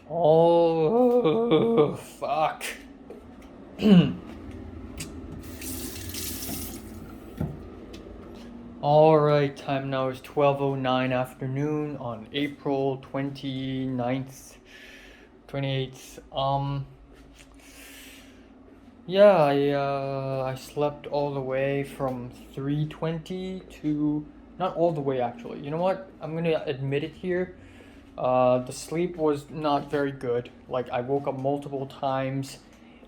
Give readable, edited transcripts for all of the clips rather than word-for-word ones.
Oh, fuck. Alright, time now is 12:09 afternoon on April 29th, 28th. Yeah, I slept all the way from 3:20 to not all the way actually. You know what? I'm gonna admit it here. The sleep was not very good. Like I woke up multiple times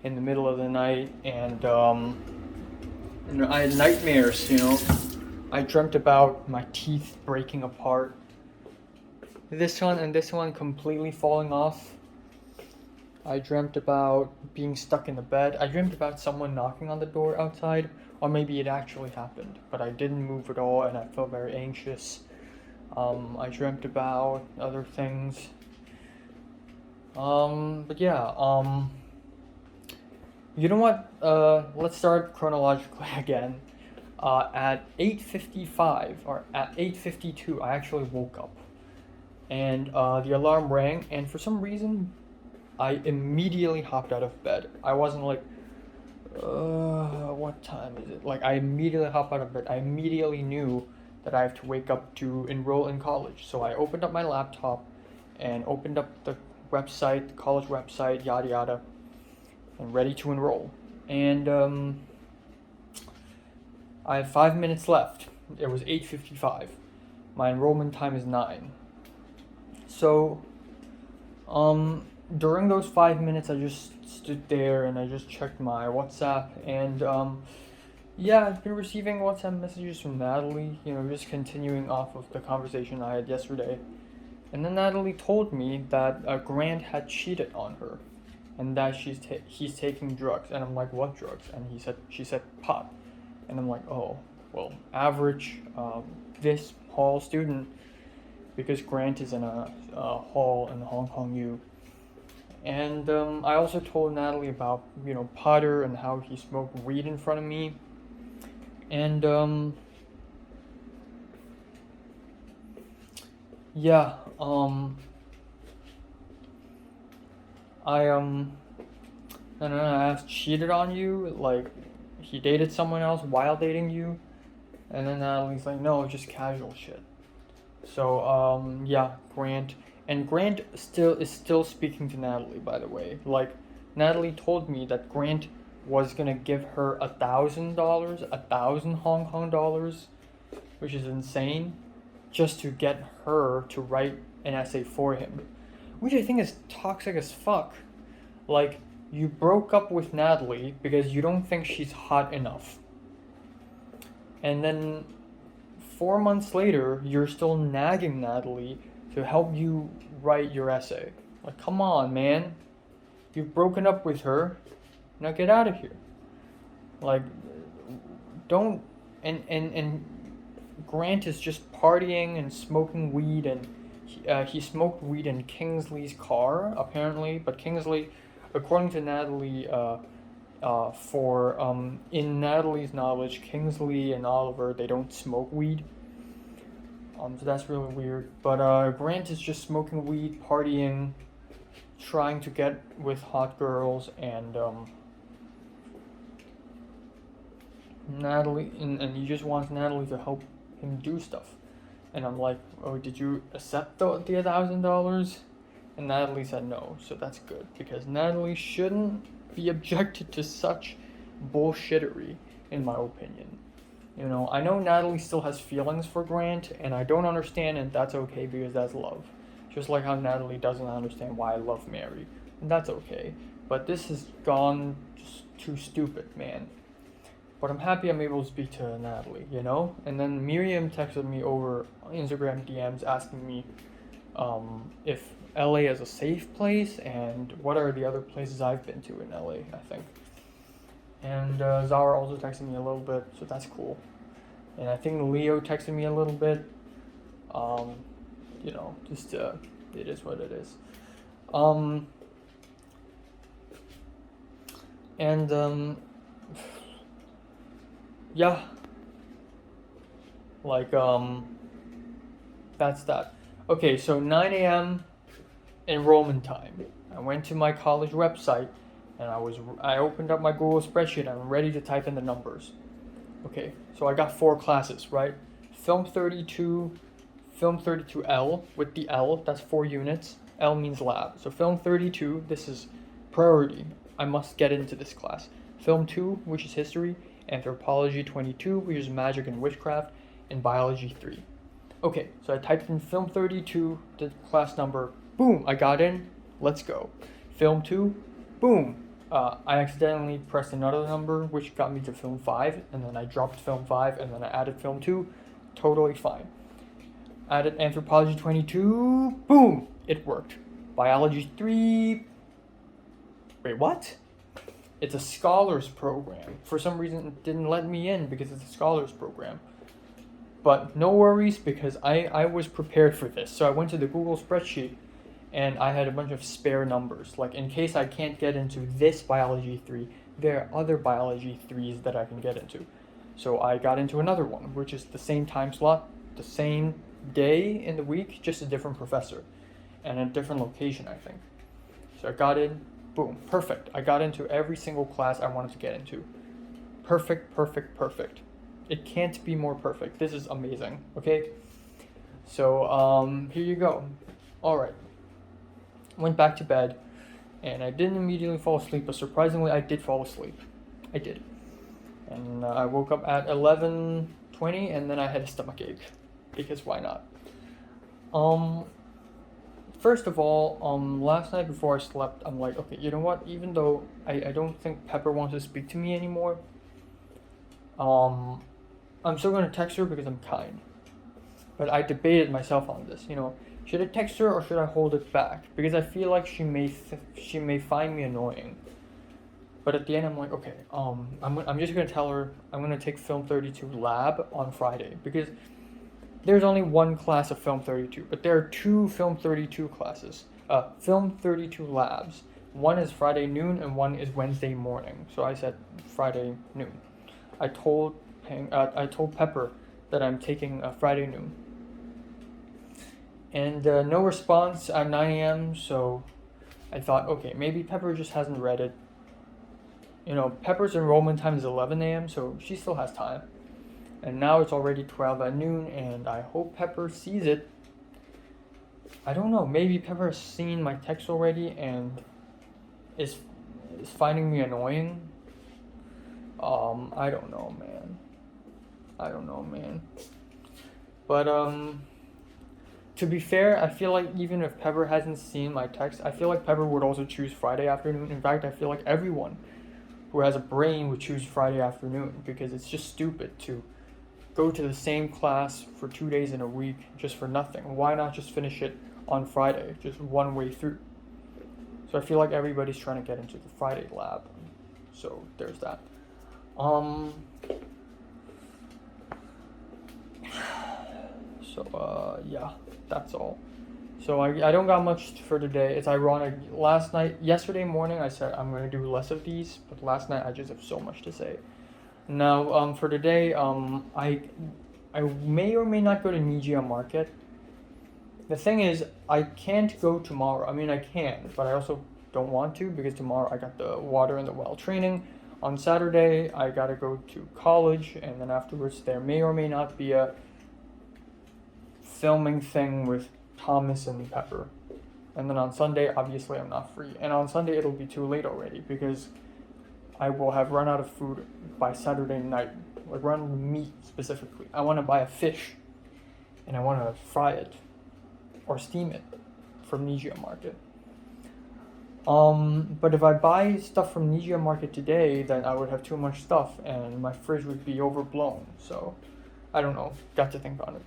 in the middle of the night, and I had nightmares. I dreamt about my teeth breaking apart. This one and this one completely falling off. I dreamt about being stuck in the bed. I dreamt about someone knocking on the door outside, or maybe it actually happened, but I didn't move at all, and I felt very anxious. I dreamt about other things. But yeah, you know what? Let's start chronologically again. At 8:55 or at 8:52, I actually woke up, and the alarm rang, and for some reason, I immediately hopped out of bed. I wasn't like, what time is it? Like, I immediately hopped out of bed. I immediately knew that I have to wake up to enroll in college. So I opened up my laptop and opened up the website, the college website, yada yada, and ready to enroll. And I have 5 minutes left. It was 8:55. My enrollment time is 9. So, during those 5 minutes, I just stood there and I just checked my WhatsApp, and yeah, I've been receiving WhatsApp messages from Natalie. Just continuing off of the conversation I had yesterday. And then Natalie told me that Grant had cheated on her, and that he's taking drugs. And I'm like, what drugs? And she said pot. And I'm like, oh, well, average this hall student, because Grant is in a hall in Hong Kong U. And I also told Natalie about Potter and how he smoked weed in front of me. And yeah, I and then I asked, cheated on you? Like, he dated someone else while dating you? And then Natalie's like, no, just casual shit. So, yeah, Grant. And Grant is still speaking to Natalie, by the way. Like, Natalie told me that Grant was gonna give her $1,000, 1,000 Hong Kong dollars, which is insane, just to get her to write an essay for him. Which I think is toxic as fuck. Like, you broke up with Natalie because you don't think she's hot enough. And then 4 months later, you're still nagging Natalie to help you write your essay. Like, come on, man. You've broken up with her. Now get out of here. Like, don't. And Grant is just partying and smoking weed, and he smoked weed in Kingsley's car, apparently. But Kingsley, according to Natalie, in Natalie's knowledge, Kingsley and Oliver, they don't smoke weed. So that's really weird. But Grant is just smoking weed, partying, trying to get with hot girls, and Natalie, and he just wants Natalie to help him do stuff. And I'm like, oh, did you accept the $1,000? And Natalie said no, so that's good, because Natalie shouldn't be objected to such bullshittery, in my opinion. I know Natalie still has feelings for Grant, and I don't understand, and that's okay because that's love. Just like how Natalie doesn't understand why I love Mary, and that's okay. But this has gone just too stupid, man. But I'm happy I'm able to speak to Natalie. And then Miriam texted me over Instagram DMs asking me if LA is a safe place and what are the other places I've been to in LA, I think. And Zara also texted me a little bit, so that's cool. And I think Leo texted me a little bit. Just it is what it is. And yeah, like that's that. Okay, so 9 a.m. enrollment time. I went to my college website and I opened up my Google spreadsheet and I'm ready to type in the numbers. Okay, so I got 4 classes, right? Film 32, Film 32L with the L, that's 4 units. L means lab. So Film 32, this is priority. I must get into this class. Film 2, which is history, Anthropology 22, which is magic and witchcraft, and Biology 3. Okay, so I typed in Film 32, the class number, boom, I got in, let's go. Film 2, boom, I accidentally pressed another number, which got me to Film 5, and then I dropped Film 5, and then I added Film 2, totally fine. Added Anthropology 22, boom, it worked. Biology 3, wait, what? It's a scholars program. For some reason, it didn't let me in because it's a scholars program. But no worries, because I was prepared for this. So I went to the Google spreadsheet and I had a bunch of spare numbers. Like, in case I can't get into this Biology 3, there are other Biology 3s that I can get into. So I got into another one, which is the same time slot, the same day in the week, just a different professor and a different location, I think. So I got in, boom, perfect. I got into every single class I wanted to get into. Perfect, perfect, perfect. It can't be more perfect. This is amazing, okay? So, here you go. All right. Went back to bed, and I didn't immediately fall asleep, but surprisingly, I did fall asleep. I did. And I woke up at 11:20, and then I had a stomach ache, because why not? First of all, last night before I slept, I'm like, okay, you know what? Even though I don't think Pepper wants to speak to me anymore, I'm still gonna text her because I'm kind. But I debated myself on this. Should I text her or should I hold it back? Because I feel like she may find me annoying. But at the end, I'm like, okay, I'm just gonna tell her I'm gonna take Film 32 lab on Friday, because there's only one class of Film 32, but there are 2 Film 32 classes, Film 32 labs. One is Friday noon and one is Wednesday morning. So I said Friday noon. I told Pepper that I'm taking Friday noon. And no response at 9 a.m. So I thought, okay, maybe Pepper just hasn't read it. Pepper's enrollment time is 11 a.m., so she still has time. And now it's already 12 at noon, and I hope Pepper sees it. I don't know, maybe Pepper has seen my text already and is finding me annoying. I don't know, man. But, to be fair, I feel like even if Pepper hasn't seen my text, I feel like Pepper would also choose Friday afternoon. In fact, I feel like everyone who has a brain would choose Friday afternoon, because it's just stupid to go to the same class for 2 days in a week just for nothing. Why not just finish it on Friday, just one way through? So I feel like everybody's trying to get into the Friday lab. So there's that. Yeah, that's all. So I don't got much for today. It's ironic. Yesterday morning, I said I'm gonna do less of these, but last night I just have so much to say. Now, for today, I may or may not go to Nijia Market. The thing is, I can't go tomorrow. I mean, I can, but I also don't want to, because tomorrow I got the water in the well training. On Saturday, I gotta go to college, and then afterwards there may or may not be a filming thing with Thomas and Pepper. And then on Sunday, obviously I'm not free. And on Sunday it'll be too late already, because I will have run out of food by Saturday night. Like, run out of meat specifically. I want to buy a fish, and I want to fry it or steam it from Nijia Market. But if I buy stuff from Nijia Market today, then I would have too much stuff and my fridge would be overblown. So I don't know. Got to think on it.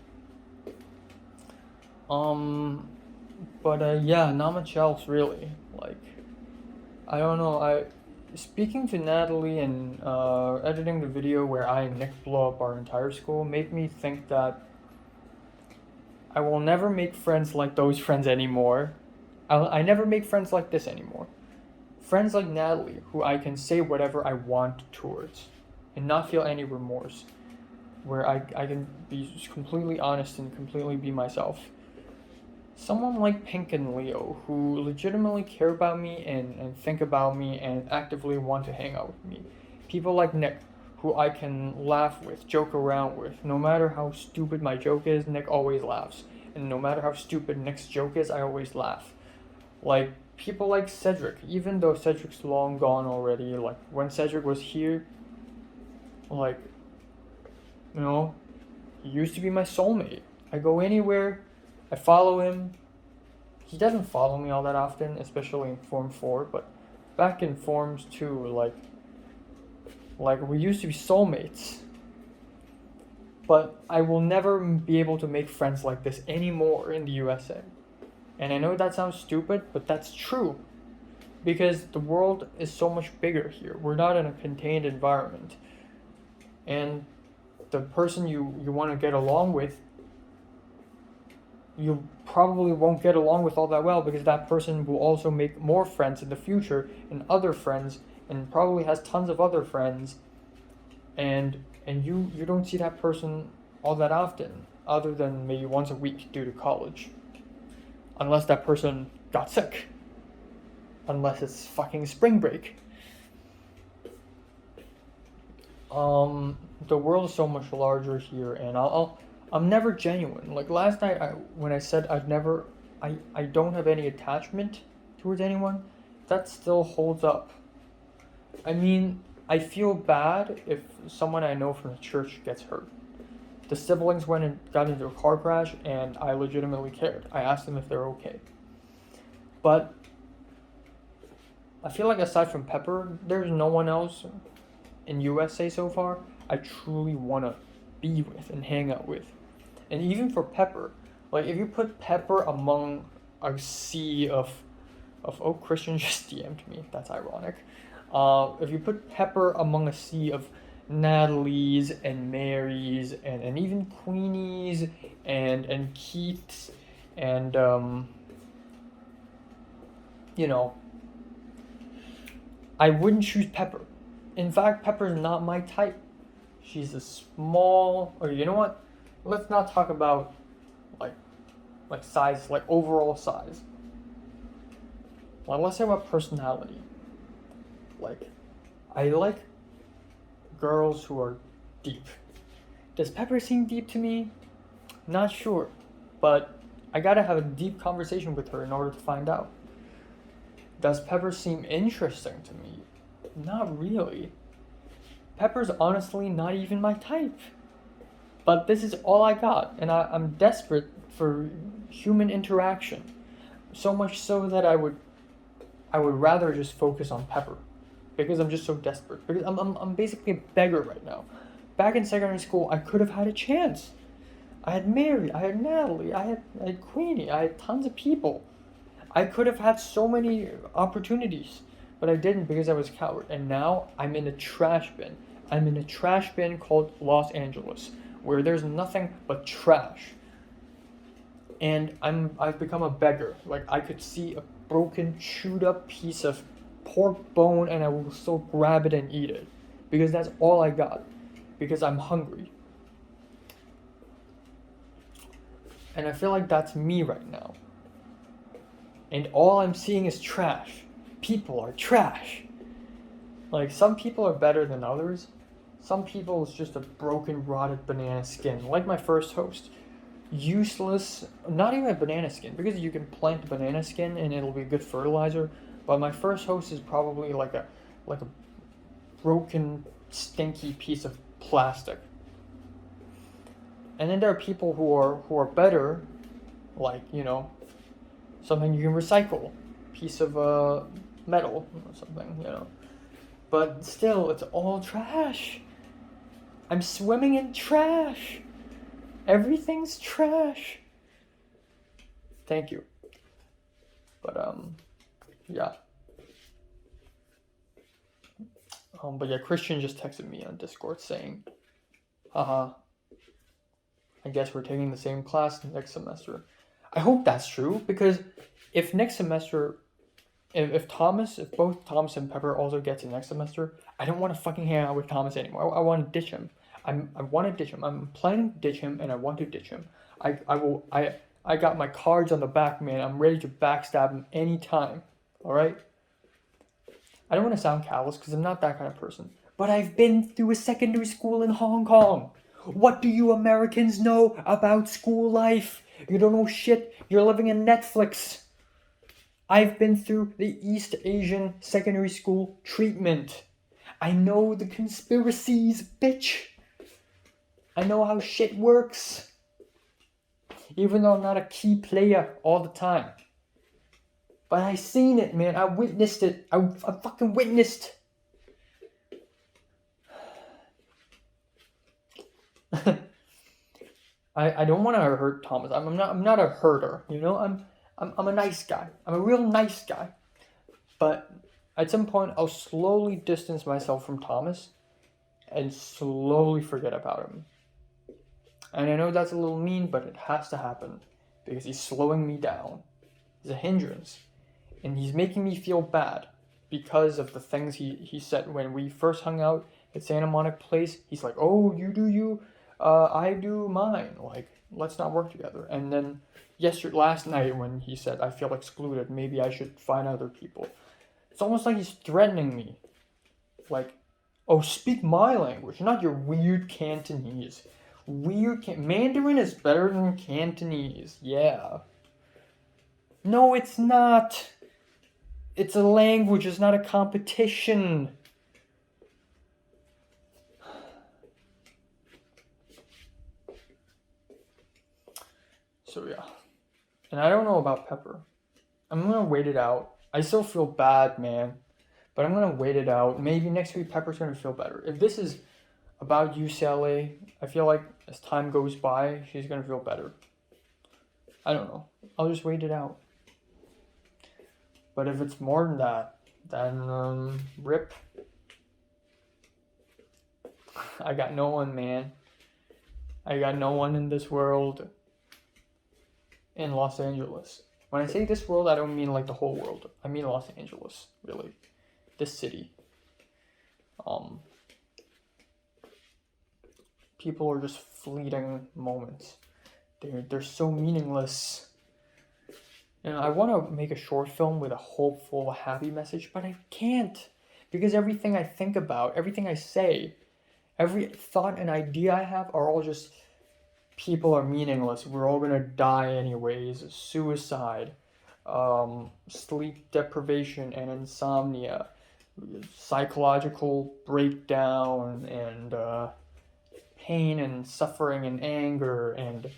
Yeah, not much else really. Like, I don't know. Speaking to Natalie and editing the video where I and Nick blow up our entire school made me think that I will never make friends like those friends anymore. I never make friends like this anymore. Friends like Natalie, who I can say whatever I want towards and not feel any remorse. Where I can be completely honest and completely be myself. someone like Pink and Leo who legitimately care about me and think about me and actively want to hang out with me. People like Nick who I can laugh with, joke around with. No matter how stupid my joke is, Nick always laughs. And no matter how stupid Nick's joke is, I always laugh. Like people like Cedric, even though Cedric's long gone already, like when Cedric was here, like, you know, he used to be my soulmate. I go anywhere, I follow him. He doesn't follow me all that often, especially in Form 4, but back in Forms 2, like we used to be soulmates. But I will never be able to make friends like this anymore in the USA. And I know that sounds stupid, but that's true. Because the world is so much bigger here. We're not in a contained environment. And the person you want to get along with, you probably won't get along with all that well because that person will also make more friends in the future and other friends and probably has tons of other friends. And you don't see that person all that often, other than maybe once a week due to college. Unless that person got sick. Unless it's fucking spring break. The world is so much larger here, and I'm never genuine. Like last night, when I said I don't have any attachment towards anyone, that still holds up. I mean, I feel bad if someone I know from the church gets hurt. The siblings went and got into a car crash, and I legitimately cared. I asked them if they're okay. But I feel like aside from Pepper, there's no one else in USA so far I truly want to be with and hang out with. And even for Pepper, like if you put Pepper among a sea of oh, Christian just DM'd me. That's ironic. If you put Pepper among a sea of Natalie's and Mary's and even Queenie's and Keith's and you know, I wouldn't choose Pepper. In fact, Pepper's not my type. She's a small, or you know what? Let's not talk about like size, like overall size. Well, let's talk about personality. Like, I like girls who are deep. Does Pepper seem deep to me? Not sure, but I gotta have a deep conversation with her in order to find out. Does Pepper seem interesting to me? Not really. Pepper's honestly not even my type. But this is all I got, and I'm desperate for human interaction. So much so that I would rather just focus on Pepper. Because I'm just so desperate. Because I'm basically a beggar right now. Back in secondary school, I could have had a chance. I had Mary, I had Natalie, I had Queenie, I had tons of people. I could have had so many opportunities, but I didn't because I was a coward. And now I'm in a trash bin. I'm in a trash bin called Los Angeles, where there's nothing but trash. And I've become a beggar. Like I could see a broken, chewed up piece of pork bone and I will still grab it and eat it. Because that's all I got. Because I'm hungry. And I feel like that's me right now. And all I'm seeing is trash. People are trash. Like, some people are better than others. Some people is just a broken, rotted banana skin. Like my first host. Useless, not even a banana skin, because you can plant banana skin and it'll be good fertilizer. But my first host is probably like a broken, stinky piece of plastic. And then there are people who are better, like, you know, something you can recycle, piece of metal or something, you know. But still, it's all trash. I'm swimming in trash. Everything's trash. Thank you. But yeah. But yeah, Christian just texted me on Discord saying, haha, I guess we're taking the same class next semester. I hope that's true, because if next semester, if both Thomas and Pepper also get to next semester, I don't want to fucking hang out with Thomas anymore. I want to ditch him. I want to ditch him. I'm planning to ditch him, and I want to ditch him. I I got my cards on the back, man. I'm ready to backstab him anytime. Alright? I don't want to sound callous because I'm not that kind of person. But I've been through a secondary school in Hong Kong. What do you Americans know about school life? You don't know shit. You're living in Netflix. I've been through the East Asian secondary school treatment. I know the conspiracies, bitch. I know how shit works. Even though I'm not a key player all the time. But I seen it, man. I witnessed it. I fucking witnessed. I don't want to hurt Thomas. I'm not a herder, you know? I'm a nice guy. I'm a real nice guy. But at some point I'll slowly distance myself from Thomas and slowly forget about him. And I know that's a little mean, but it has to happen because he's slowing me down. He's a hindrance. And he's making me feel bad because of the things he said when we first hung out at Santa Monica Place. He's like, oh, you do you, I do mine. Like, let's not work together. And then last night when he said, I feel excluded, maybe I should find other people. It's almost like he's threatening me. Like, oh, speak my language, not your weird Cantonese. Mandarin is better than Cantonese, yeah. No, it's not. It's a language, it's not a competition. So yeah. And I don't know about Pepper. I'm gonna wait it out. I still feel bad, man. But I'm gonna wait it out. Maybe next week Pepper's gonna feel better. If this is about UCLA, I feel like as time goes by, she's gonna feel better. I don't know. I'll just wait it out. But if it's more than that, then rip. I got no one, man. I got no one in this world in Los Angeles. When I say this world, I don't mean like the whole world. I mean Los Angeles, really. This city. People are just fleeting moments. They're so meaningless. And I want to make a short film with a hopeful, happy message, but I can't. Because everything I think about, everything I say, every thought and idea I have are all just, people are meaningless. We're all gonna die anyways. Suicide, sleep deprivation and insomnia, psychological breakdown, and pain and suffering and anger, and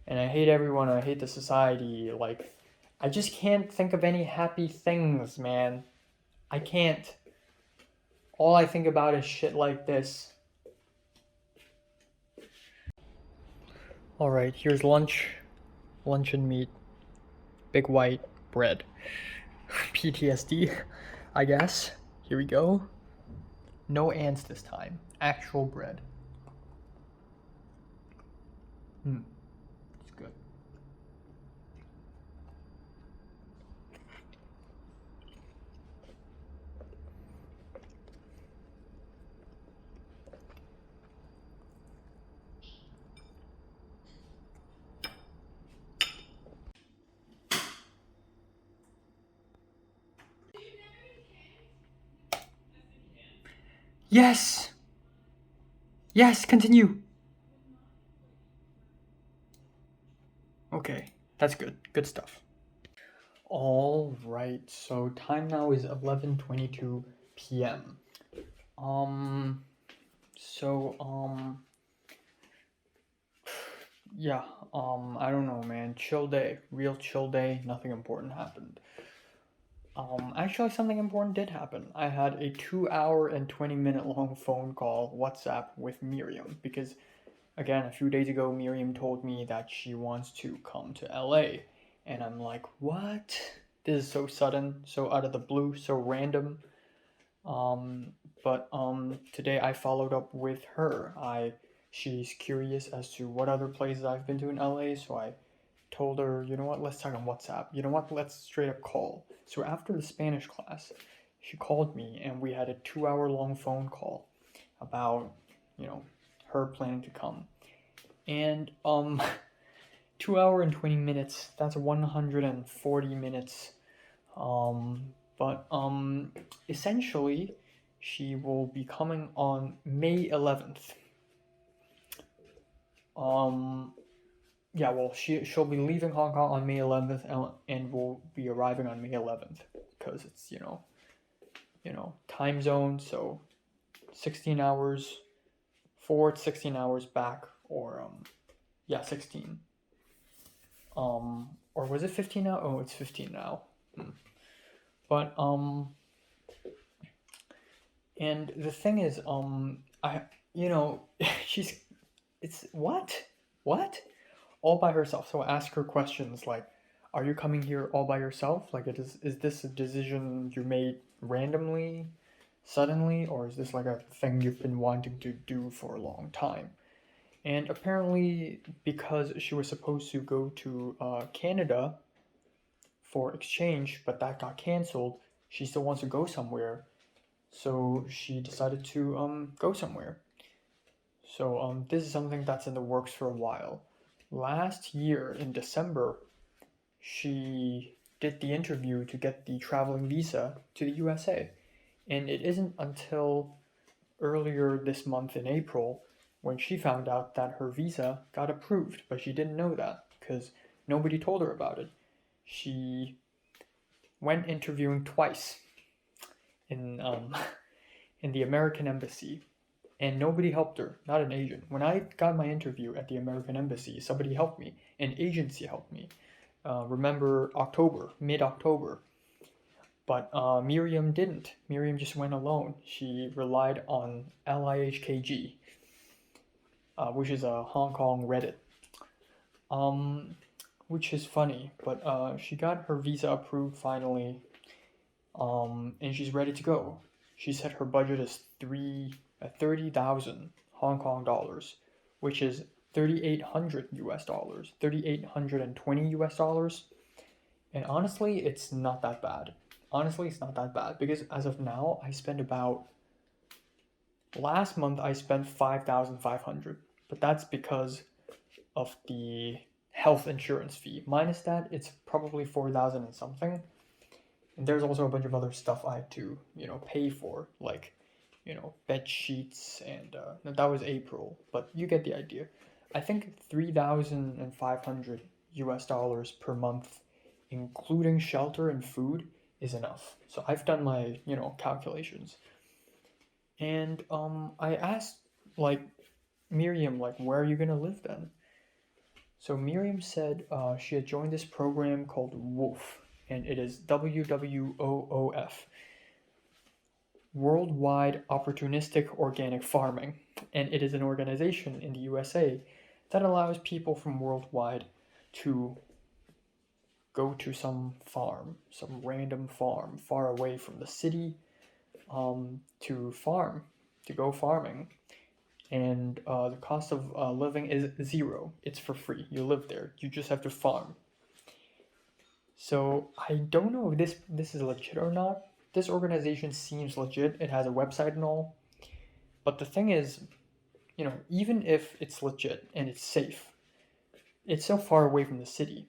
I hate everyone. I hate the society. Like, I just can't think of any happy things, man. I can't. All I think about is shit like this. Alright, here's lunch. Luncheon meat. Big white bread. PTSD, I guess. Here we go. No ants this time. Actual bread. It's good. Yes! Yes, continue! Okay, that's good. Good stuff. Alright, so time now is 11:22 p.m. Yeah, I don't know, man. Chill day. Real chill day. Nothing important happened. Actually, something important did happen. I had a 2 hour and 20-minute long phone call, WhatsApp, with Miriam, because, again, a few days ago, Miriam told me that she wants to come to LA, and I'm like, what? This is so sudden, so out of the blue, so random. But today I followed up with her. She's curious as to what other places I've been to in LA, so I told her, you know what, let's talk on WhatsApp. You know what, let's straight up call. So after the Spanish class, she called me and we had a 2 hour long phone call about, her planning to come. And 2 hour and 20 minutes. That's 140 minutes. But essentially, she will be coming on May 11th. Um, yeah, well, she'll be leaving Hong Kong on May 11th and will be arriving on May 11th because it's time zone, so 16 hours forward, 16 hours back, or 16. Or was it 15 now? Oh, it's 15 now. But and the thing is, I she's it's what all by herself. So I ask her questions like, "Are you coming here all by yourself? Like, is this a decision you made randomly, suddenly, or is this like a thing you've been wanting to do for a long time?" And apparently, because she was supposed to go to Canada for exchange, but that got canceled, she still wants to go somewhere. So she decided to go somewhere. So this is something that's in the works for a while. Last year in December, she did the interview to get the traveling visa to the USA. And it isn't until earlier this month in April when she found out that her visa got approved, but she didn't know that because nobody told her about it. She went interviewing twice in in the American embassy, and nobody helped her, not an agent. When I got my interview at the American embassy, somebody helped me, an agency helped me. Remember mid October. But Miriam didn't. Miriam just went alone. She relied on LIHKG, which is a Hong Kong Reddit. Which is funny, but she got her visa approved finally, and she's ready to go. She said her budget is 30,000 Hong Kong dollars, which is 3,800 US dollars, 3,820 US dollars. And honestly, it's not that bad. Honestly, it's not that bad because as of now, last month I spent 5,500, but that's because of the health insurance fee. Minus that, it's probably 4,000 and something. And there's also a bunch of other stuff I had to, pay for, like, bed sheets, and that was April, but you get the idea. I think 3,500 US dollars per month, including shelter and food, is enough. So I've done my, calculations. And I asked, like, Miriam, like, where are you gonna live then? So Miriam said she had joined this program called WOOF, and it is WWOOF, Worldwide Opportunistic Organic Farming, and it is an organization in the USA that allows people from worldwide to go to some farm, some random farm far away from the city, to go farming. And the cost of living is zero. It's for free. You live there. You just have to farm. So I don't know if this is legit or not. This organization seems legit. It has a website and all. But the thing is, even if it's legit and it's safe, it's so far away from the city.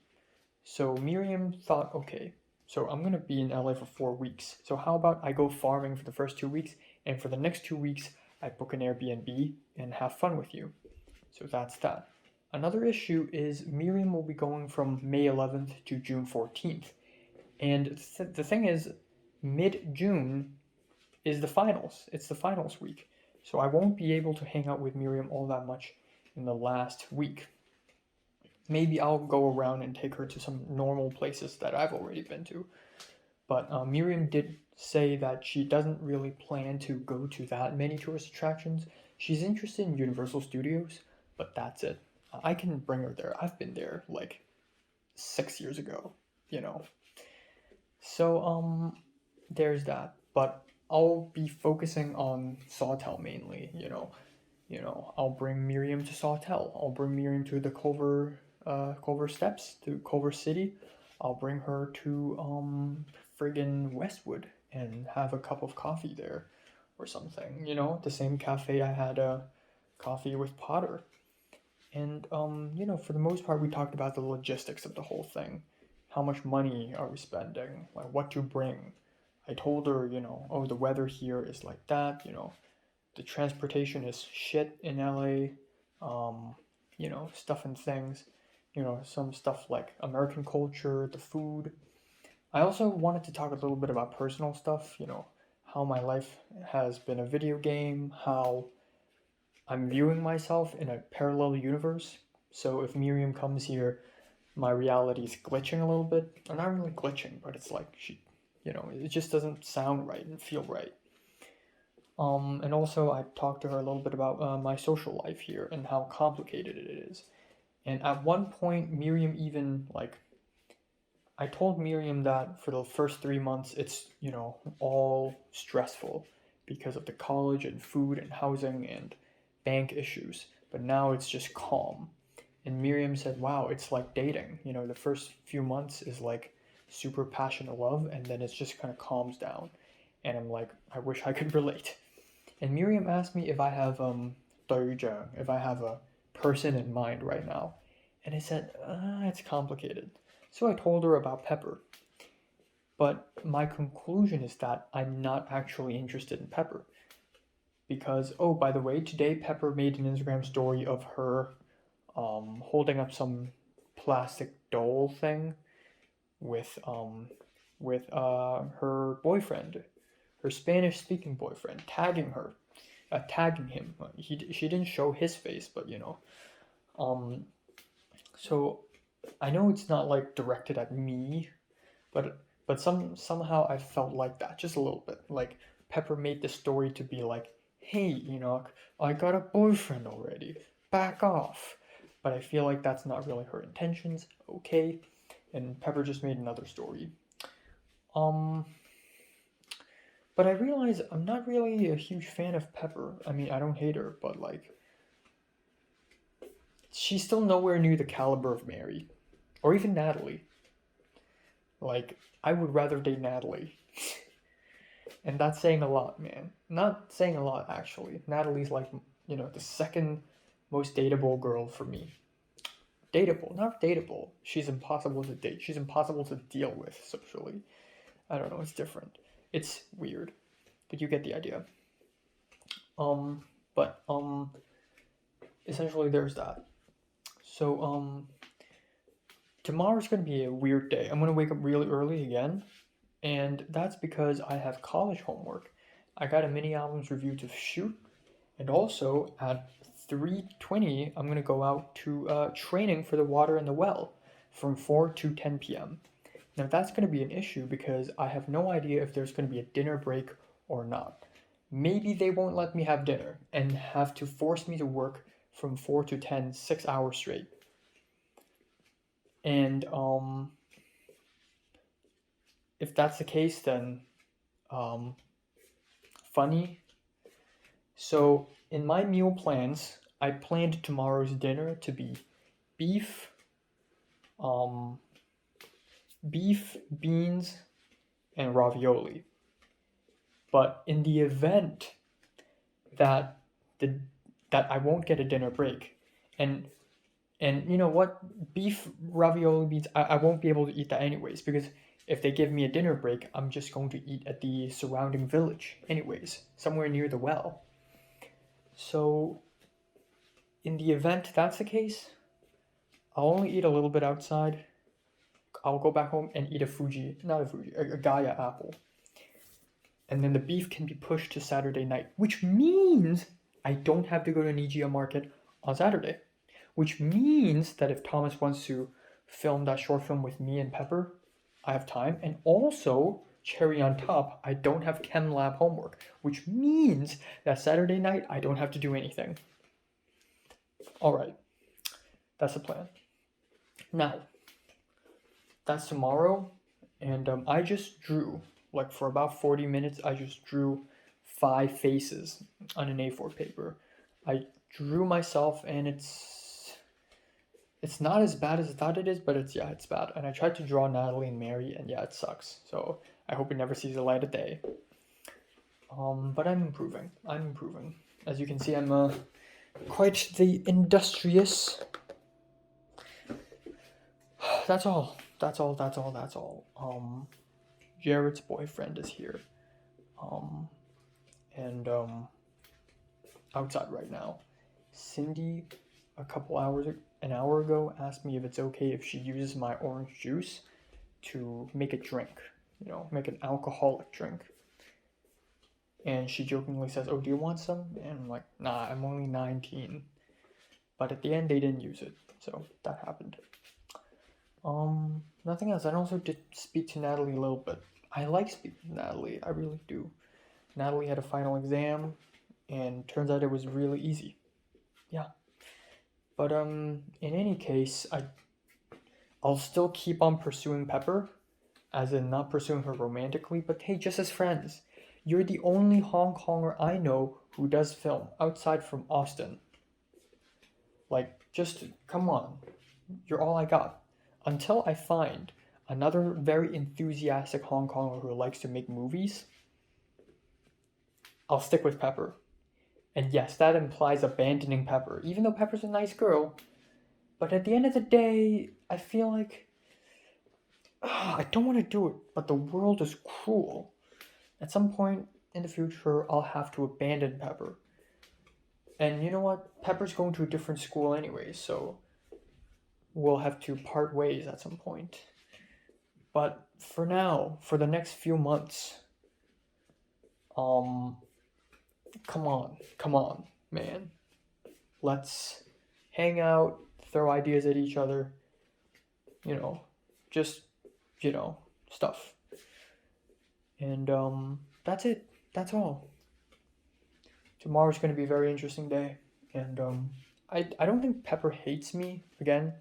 So Miriam thought, okay, so I'm gonna be in LA for 4 weeks. So how about I go farming for the first 2 weeks, and for the next 2 weeks, I book an Airbnb and have fun with you. So that's that. Another issue is Miriam will be going from May 11th to June 14th. And the thing is, mid June is the finals. It's the finals week. So I won't be able to hang out with Miriam all that much in the last week. Maybe I'll go around and take her to some normal places that I've already been to. But Miriam did say that she doesn't really plan to go to that many tourist attractions. She's interested in Universal Studios, but that's it. I can bring her there. I've been there like 6 years ago, you know. So there's that. But I'll be focusing on Sawtell mainly, I'll bring Miriam to Sawtell. I'll bring Miriam to the Culver Steps, to Culver City. I'll bring her to friggin' Westwood and have a cup of coffee there or something, the same cafe I had a coffee with Potter. And for the most part, we talked about the logistics of the whole thing. How much money are we spending? Like what to bring? I told her, oh, the weather here is like that. The transportation is shit in LA. Stuff and things. Some stuff like American culture, the food. I also wanted to talk a little bit about personal stuff. How my life has been a video game. How I'm viewing myself in a parallel universe. So if Miriam comes here, my reality is glitching a little bit. Or not really glitching, but it's like it just doesn't sound right and feel right. And also I talked to her a little bit about my social life here and how complicated it is. And at one point, Miriam even like I told Miriam that for the first 3 months, it's all stressful because of the college and food and housing and bank issues. But now it's just calm. And Miriam said, "Wow, it's like dating. The first few months is like super passionate love, and then it's just kind of calms down." And I'm like, I wish I could relate. And Miriam asked me if I have 对象, if I have a person in mind right now. And I said, it's complicated. So I told her about Pepper. But my conclusion is that I'm not actually interested in Pepper. Because, oh, by the way, today Pepper made an Instagram story of her holding up some plastic doll thing with her boyfriend, her Spanish speaking boyfriend, tagging him. She didn't show his face, but Um, so I know it's not like directed at me, but somehow I felt like that just a little bit. Like Pepper made the story to be like, "Hey, Enoch, I got a boyfriend already. Back off." But I feel like that's not really her intentions. Okay, and Pepper just made another story. Um, but I realize I'm not really a huge fan of Pepper. I mean, I don't hate her, but like, she's still nowhere near the caliber of Mary, or even Natalie. Like, I would rather date Natalie. And that's saying a lot, man. Not saying a lot, actually. Natalie's like, the second most dateable girl for me. Dateable, not dateable. She's impossible to date. She's impossible to deal with socially. I don't know, it's different. It's weird. But you get the idea. Um, but essentially there's that. So, tomorrow's gonna be a weird day. I'm gonna wake up really early again, and that's because I have college homework. I got a mini albums review to shoot, and also at 3:20 I'm gonna go out to training for the water in the well from 4 to 10 p.m. Now that's gonna be an issue because I have no idea if there's gonna be a dinner break or not. Maybe they won't let me have dinner and have to force me to work from 4 to 10, 6 hours straight. And if that's the case, then um, funny. So in my meal plans, I planned tomorrow's dinner to be beef, um, beans, and ravioli. But in the event that the that I won't get a dinner break, and you know what, beef ravioli beans, I won't be able to eat that anyways because if they give me a dinner break, I'm just going to eat at the surrounding village anyways, somewhere near the well. So in the event that's the case, I'll only eat a little bit outside. I'll go back home and eat a Gaia apple. And then the beef can be pushed to Saturday night, which means I don't have to go to Nijia Market on Saturday. Which means that if Thomas wants to film that short film with me and Pepper, I have time. And also, cherry on top, I don't have chem lab homework, which means that Saturday night I don't have to do anything. All right, that's the plan. Now, that's tomorrow, and I just drew, like for about 40 minutes, I just drew 5 faces on an A4 paper. I drew myself, and it's not as bad as I thought it is, but it's bad. And I tried to draw Natalie and Mary, and yeah, it sucks. So I hope it never sees the light of day. But I'm improving. As you can see, I'm quite the industrious. That's all. That's all. That's all. That's all. Jared's boyfriend is here. And outside right now. Cindy, an hour ago, asked me if it's okay if she uses my orange juice to make a drink. You know, make an alcoholic drink. And she jokingly says, "Oh, do you want some?" And I'm like, "Nah, I'm only 19." But at the end, they didn't use it, so that happened. Nothing else. I also did speak to Natalie a little bit. I like speaking to Natalie. I really do. Natalie had a final exam, and turns out it was really easy. Yeah. But in any case, I'll still keep on pursuing Pepper, as in not pursuing her romantically, but hey, just as friends. You're the only Hong Konger I know who does film outside from Austin. Like, just come on. You're all I got. Until I find another very enthusiastic Hong Konger who likes to make movies, I'll stick with Pepper. And yes, that implies abandoning Pepper, even though Pepper's a nice girl. But at the end of the day, I feel like I don't want to do it, but the world is cruel. At some point in the future, I'll have to abandon Pepper. And you know what? Pepper's going to a different school anyway, so we'll have to part ways at some point. But for now, for the next few months, come on, man. Let's hang out, throw ideas at each other, just, stuff. And that's it. That's all. Tomorrow's going to be a very interesting day. And I don't think Pepper hates me again.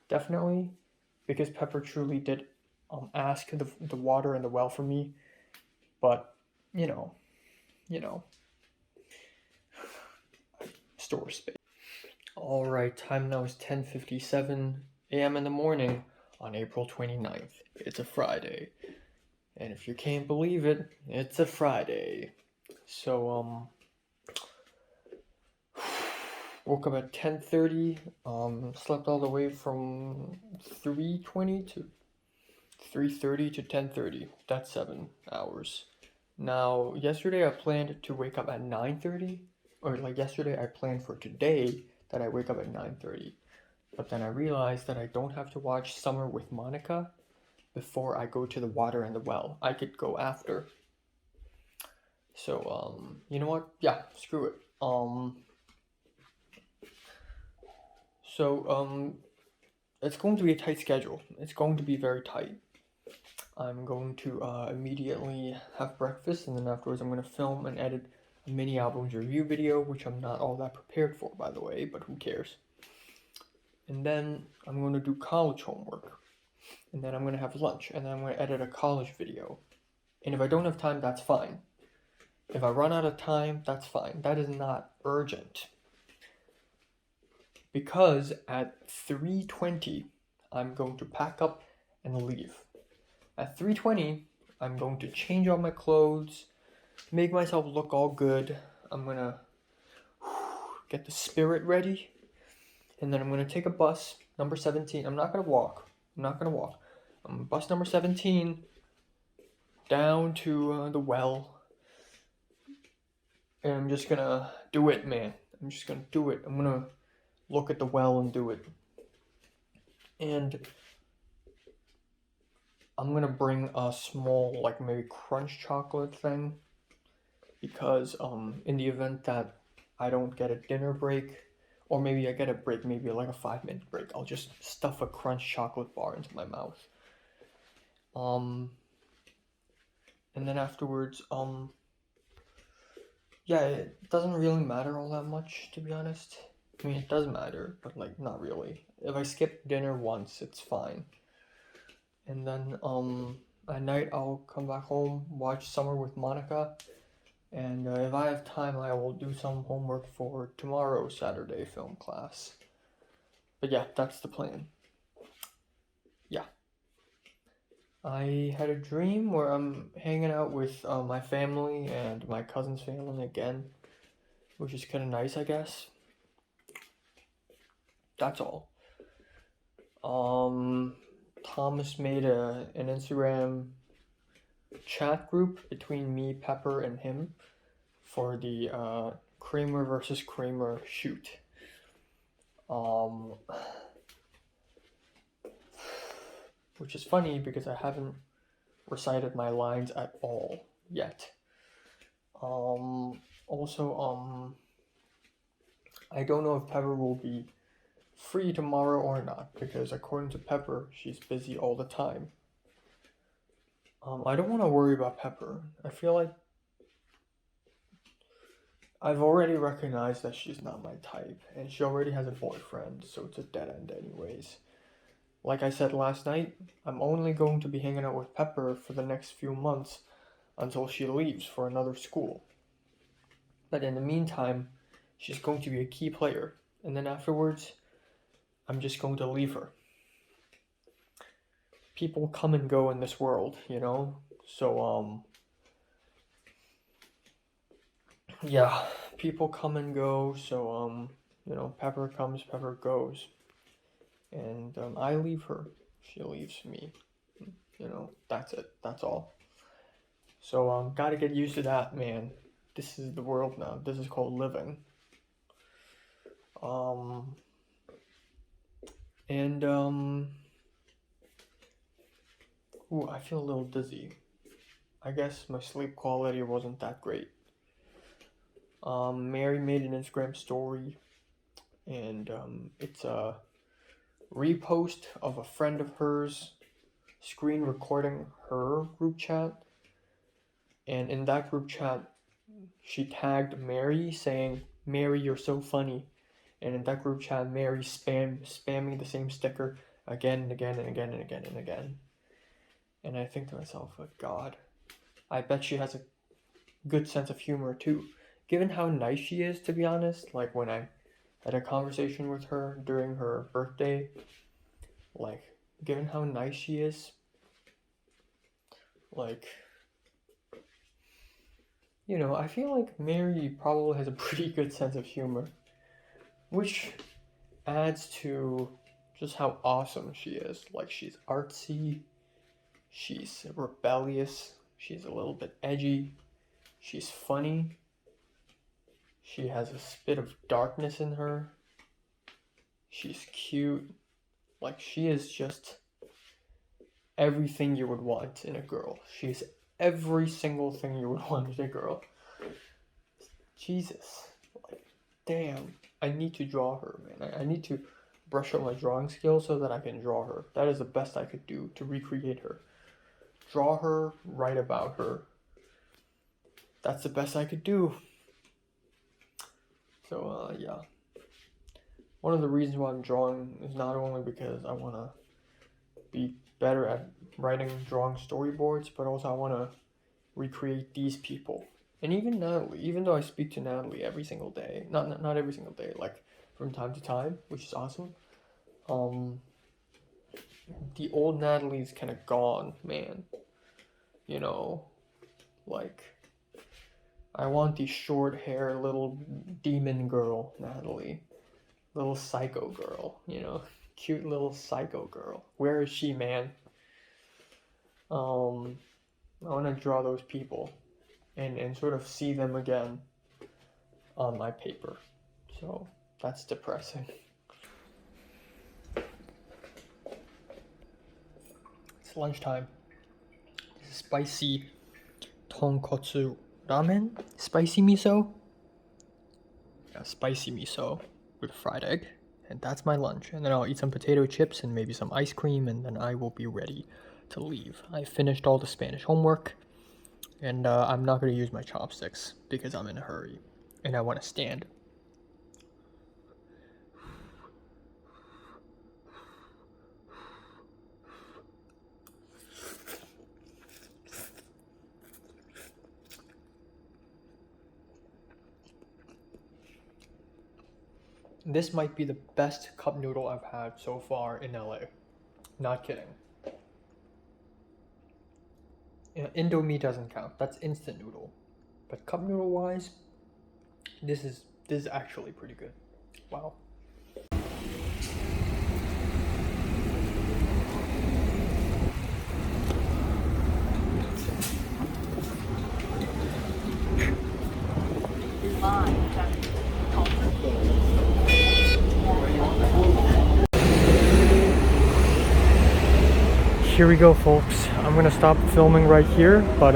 Definitely. Because Pepper truly did ask the water and the well for me. But, you know. Store space. Alright, time now is 10:57 a.m. in the morning on April 29th. It's a Friday. And if you can't believe it, it's a Friday. So, woke up at 10:30, slept all the way from 3:20 to 3:30 to 10:30. That's 7 hours. Now, yesterday I planned to wake up at 9:30, or like yesterday I planned for today that I wake up at 9:30. But then I realized that I don't have to watch Summer with Monica before I go to the water and the well. I could go after. So, you know what? Yeah, screw it. It's going to be a tight schedule. It's going to be very tight. I'm going to immediately have breakfast, and then afterwards I'm going to film and edit a mini albums review video, which I'm not all that prepared for, by the way, but who cares. And then I'm going to do college homework. And then I'm going to have lunch, and then I'm going to edit a college video. And if I don't have time, that's fine. If I run out of time, that's fine. That is not urgent. Because at 3:20, I'm going to pack up and leave. At 3:20, I'm going to change all my clothes, make myself look all good. I'm going to get the spirit ready. And then I'm going to take a bus, number 17. I'm not going to walk. Bus number 17 down to the well. And I'm just going to do it, man. I'm just going to do it. I'm going to look at the well and do it. And I'm going to bring a small, like maybe crunch chocolate thing. Because in the event that I don't get a dinner break, or maybe I get a break, maybe like a 5-minute break, I'll just stuff a crunch chocolate bar into my mouth. And then afterwards, yeah, it doesn't really matter all that much, to be honest. I mean, it does matter, but like, not really. If I skip dinner once, it's fine. And then, at night, I'll come back home, watch Summer with Monica, and if I have time, I will do some homework for tomorrow's Saturday film class. But yeah, that's the plan. Yeah. I had a dream where I'm hanging out with my family and my cousin's family again, which is kind of nice, I guess. That's all. Thomas made an Instagram chat group between me, Pepper, and him for the Kramer versus Kramer shoot. Which is funny because I haven't recited my lines at all yet. Also, I don't know if Pepper will be free tomorrow or not, because according to Pepper, she's busy all the time. I don't want to worry about Pepper. I feel like I've already recognized that she's not my type, and she already has a boyfriend, so it's a dead end anyways. Like I said last night, I'm only going to be hanging out with Pepper for the next few months until she leaves for another school. But in the meantime, she's going to be a key player, and then afterwards, I'm just going to leave her. People come and go in this world, you know? So, yeah, people come and go, so, you know, Pepper comes, Pepper goes. And I leave her, she leaves me. You know, that's it, that's all. So, gotta get used to that, man. This is the world now. This is called living. Ooh, I feel a little dizzy. I guess my sleep quality wasn't that great. Mary made an Instagram story, and it's a repost of a friend of hers screen recording her group chat. And in that group chat, she tagged Mary saying, "Mary, you're so funny." And in that group chat, Mary spamming the same sticker again and again and again and again and again. And I think to myself, oh God, I bet she has a good sense of humor too. Given how nice she is, to be honest, like when I had a conversation with her during her birthday, like, given how nice she is, like, you know, I feel like Mary probably has a pretty good sense of humor, which adds to just how awesome she is. Like, she's artsy, she's rebellious, she's a little bit edgy, she's funny, she has a bit of darkness in her, she's cute. Like, she is just everything you would want in a girl. She's every single thing you would want in a girl. Jesus. Like, damn. I need to draw her, man. I need to brush up my drawing skills so that I can draw her. That is the best I could do to recreate her. Draw her, write about her. That's the best I could do. So, yeah. One of the reasons why I'm drawing is not only because I want to be better at writing, drawing storyboards, but also I want to recreate these people. And even Natalie, even though I speak to Natalie every single day, not every single day, like from time to time, which is awesome. The old Natalie's kind of gone, man. You know, like, I want the short hair little demon girl Natalie, little psycho girl, you know, cute little psycho girl. Where is she, man? I want to draw those people and sort of see them again on my paper. So that's depressing. It's lunchtime. Spicy tonkotsu ramen, spicy miso. Yeah, spicy miso with fried egg. And that's my lunch. And then I'll eat some potato chips and maybe some ice cream, and then I will be ready to leave. I finished all the Spanish homework, and I'm not going to use my chopsticks because I'm in a hurry and I want to stand. This might be the best cup noodle I've had so far in LA. Not kidding. Indomie doesn't count. That's instant noodle. But cup noodle wise, this is actually pretty good. Wow. here we go, folks. I'm gonna stop filming right here, but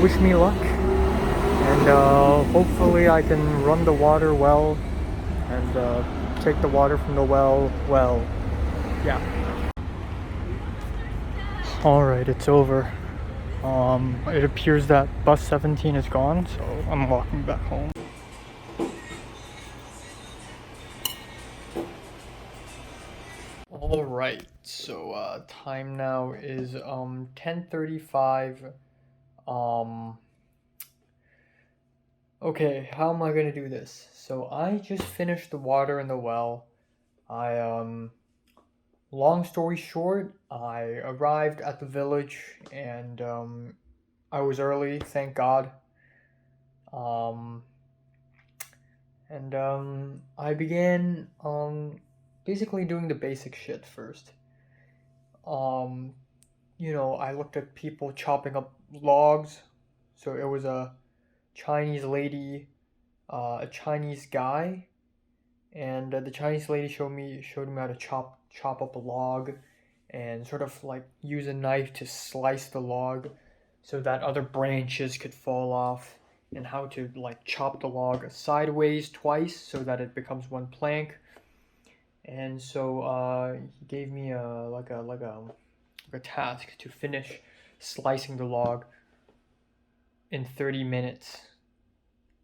wish me luck, and hopefully I can run the water well and take the water from the well. Yeah. All right, it's over. It appears that bus 17 is gone, so I'm walking back home. All right, so time now is 10:35. Okay, how am I gonna do this? So I just finished the water in the well. Long story short, I arrived at the village and I was early, thank God. And I began basically doing the basic shit first. I looked at people chopping up logs. So it was a Chinese lady, a Chinese guy, and the Chinese lady showed me how to chop up a log, and sort of like use a knife to slice the log, so that other branches could fall off, and how to like chop the log sideways twice so that it becomes one plank. And so he gave me a task to finish slicing the log in 30 minutes.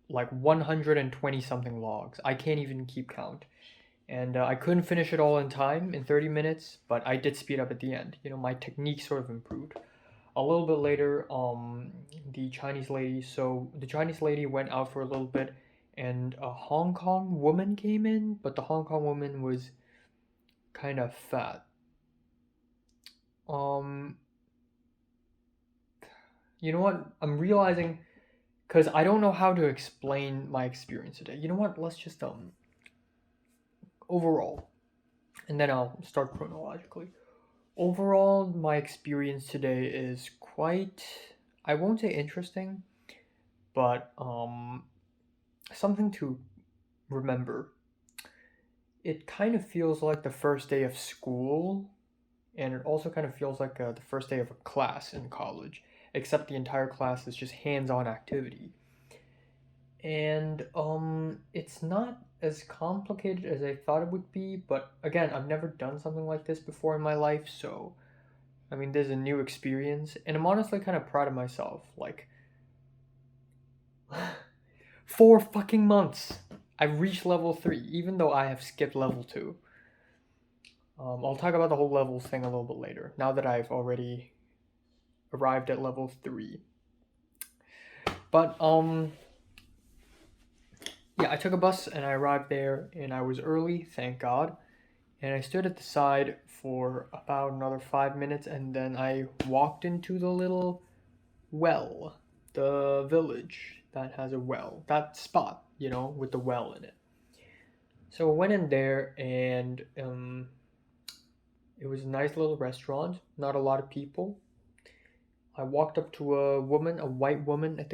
Like 120 something logs. I can't even keep count. And I couldn't finish it all in time in 30 minutes, but I did speed up at the end. My technique sort of improved. A little bit later, the Chinese lady went out for a little bit, and a Hong Kong woman came in, but the Hong Kong woman was kind of fat. You know what? I'm realizing, because I don't know how to explain my experience today. You know what? Let's just overall, and then I'll start chronologically. Overall, my experience today is quite, I won't say interesting, but something to remember. It kind of feels like the first day of school, and it also kind of feels like the first day of a class in college, except the entire class is just hands-on activity. And it's not as complicated as I thought it would be, but again, I've never done something like this before in my life, so I mean, there's a new experience, and I'm honestly kind of proud of myself. Like, 4 fucking months, I've reached level 3, even though I have skipped level 2. I'll talk about the whole levels thing a little bit later, now that I've already arrived at level 3. But, yeah, I took a bus and I arrived there, and I was early, thank God. And I stood at the side for about another 5 minutes, and then I walked into the little well, the village that has a well, that spot, with the well in it. So I went in there, and it was a nice little restaurant, not a lot of people. I walked up to a white woman at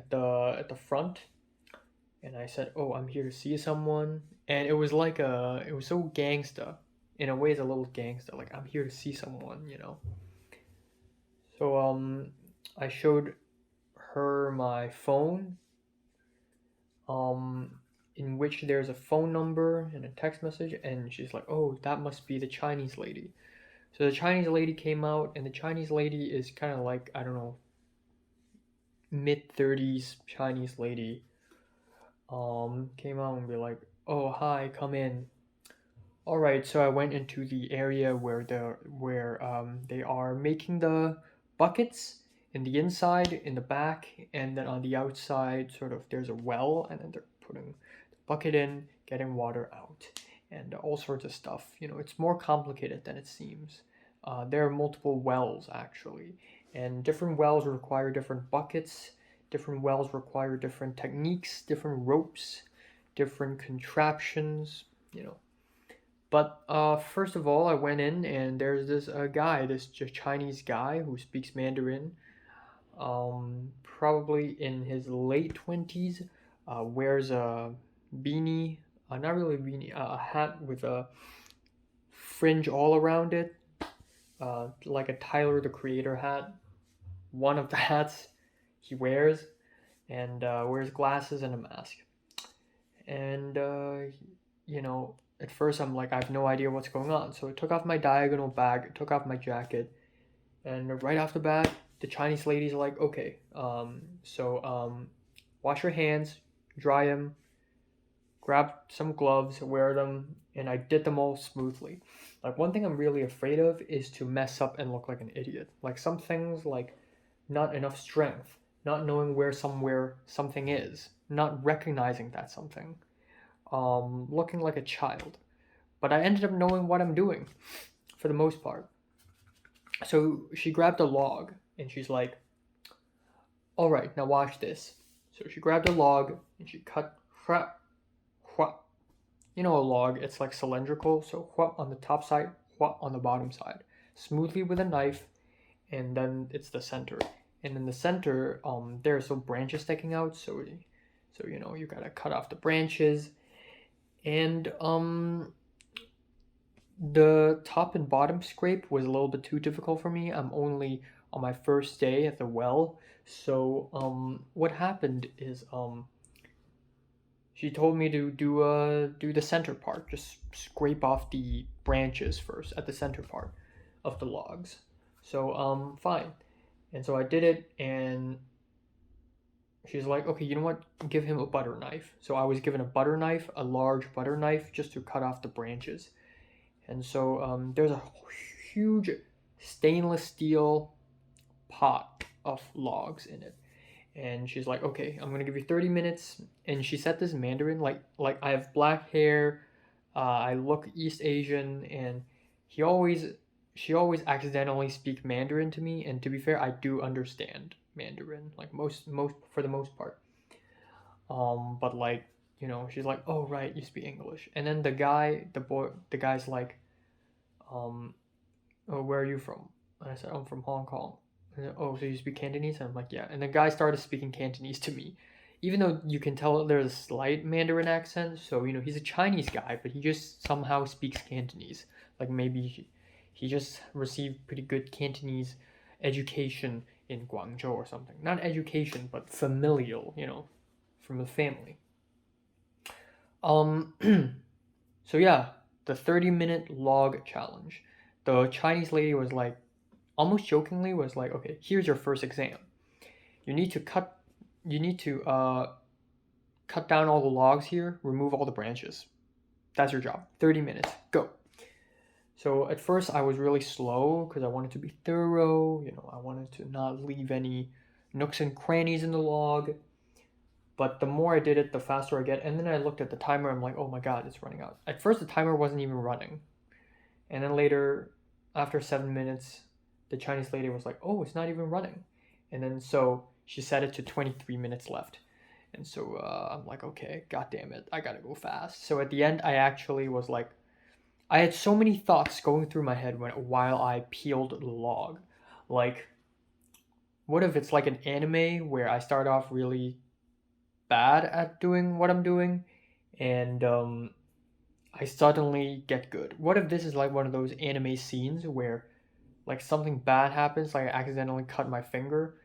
the front, and I said, "Oh, I'm here to see someone." And it was it was so gangsta. In a way, it's a little gangsta. Like, I'm here to see someone. So I showed her my phone, in which there's a phone number and a text message, and she's like, "Oh, that must be the Chinese lady." So the Chinese lady came out, and the Chinese lady is kind of like, I don't know, mid-30s Chinese lady. Came out and be like, "Oh, hi, come in." All right, so I went into the area where they are making the buckets in the inside, in the back, and then on the outside, sort of there's a well, and then they're putting the bucket in, getting water out, and all sorts of stuff. It's more complicated than it seems. There are multiple wells actually, and different wells require different buckets. Different wells require different techniques, different ropes, different contraptions. But first of all, I went in, and there's this guy, this Chinese guy who speaks Mandarin, probably in his late 20s, wears a beanie, not really a beanie, a hat with a fringe all around it, like a Tyler the Creator hat. One of the hats he wears, and wears glasses and a mask. And at first I'm like, I have no idea what's going on. So I took off my diagonal bag, took off my jacket, and right off the bat, the Chinese lady's like, okay, wash your hands, dry them, grab some gloves, wear them, and I did them all smoothly. Like, one thing I'm really afraid of is to mess up and look like an idiot. Like, some things, like not enough strength, not knowing where somewhere something is, not recognizing that something, looking like a child. But I ended up knowing what I'm doing for the most part. So she grabbed a log and she's like, all right, now watch this. So she grabbed a log and she cut, wha, wha. You know, a log, it's like cylindrical, so wha on the top side, wha on the bottom side. Smoothly with a knife, and then it's the center. And in the center, there's some branches sticking out, so you gotta cut off the branches. And the top and bottom scrape was a little bit too difficult for me. I'm only on my first day at the well. So what happened is she told me to do the center part, just scrape off the branches first at the center part of the logs. So fine. And so I did it, and she's like, okay, you know what? Give him a butter knife. So I was given a butter knife, a large butter knife, just to cut off the branches. And so there's a huge stainless steel pot of logs in it. And she's like, okay, I'm gonna give you 30 minutes. And she said this in Mandarin, like I have black hair, I look East Asian, and he always she always accidentally speak Mandarin to me. And to be fair, I do understand Mandarin, like most for the most part. But like, she's like, oh right, you speak English. And then the guy's like, oh, where are you from? And I said, I'm from Hong Kong. And then, oh, so you speak Cantonese? And I'm like, yeah. And the guy started speaking Cantonese to me, even though you can tell there's a slight Mandarin accent. So he's a Chinese guy, but he just somehow speaks Cantonese. Like, maybe he just received pretty good Cantonese education in Guangzhou or something. Not education, but familial, from the family. Um, so yeah, the 30-minute log challenge. The Chinese lady was like, almost jokingly, was like, okay, here's your first exam. You need to cut down all the logs here, remove all the branches. That's your job. 30 minutes. Go. So at first I was really slow because I wanted to be thorough. I wanted to not leave any nooks and crannies in the log. But the more I did it, the faster I get. And then I looked at the timer. I'm like, oh my god, it's running out. At first the timer wasn't even running. And then later, after 7 minutes, the Chinese lady was like, oh, it's not even running. And then so she set it to 23 minutes left. And so I'm like, okay, god damn it, I gotta go fast. So at the end, I actually was like, I had so many thoughts going through my head while I peeled the log. Like, what if it's like an anime where I start off really bad at doing what I'm doing, and I suddenly get good? What if this is like one of those anime scenes where like something bad happens, like I accidentally cut my finger,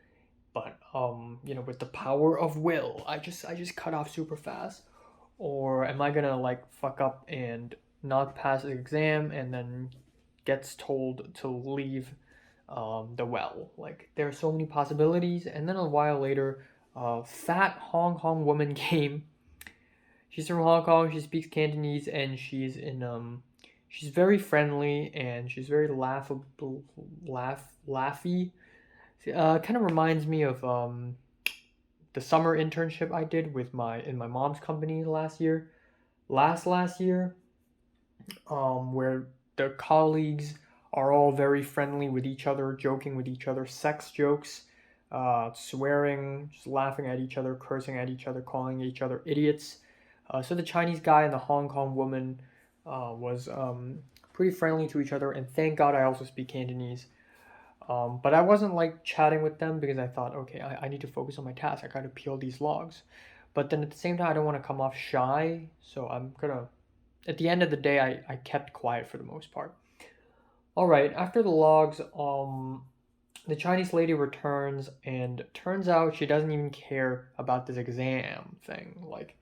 but with the power of will, I just cut off super fast? Or am I gonna like fuck up and not pass the exam and then gets told to leave the well? Like, there are so many possibilities. And then a while later, a fat Hong Kong woman came. She's from Hong Kong. She speaks Cantonese, and she's very friendly, and she's very laughy. Kind of reminds me of the summer internship I did in my mom's company last year, where the colleagues are all very friendly with each other, joking with each other, sex jokes, swearing, just laughing at each other, cursing at each other, calling each other idiots. So the Chinese guy and the Hong Kong woman was pretty friendly to each other, and thank God I also speak Cantonese. But I wasn't like chatting with them because I thought, okay, I need to focus on my task. I gotta peel these logs. But then at the same time, I don't want to come off shy, so at the end of the day, I kept quiet for the most part. All right, after the logs, the Chinese lady returns, and turns out she doesn't even care about this exam thing. Like,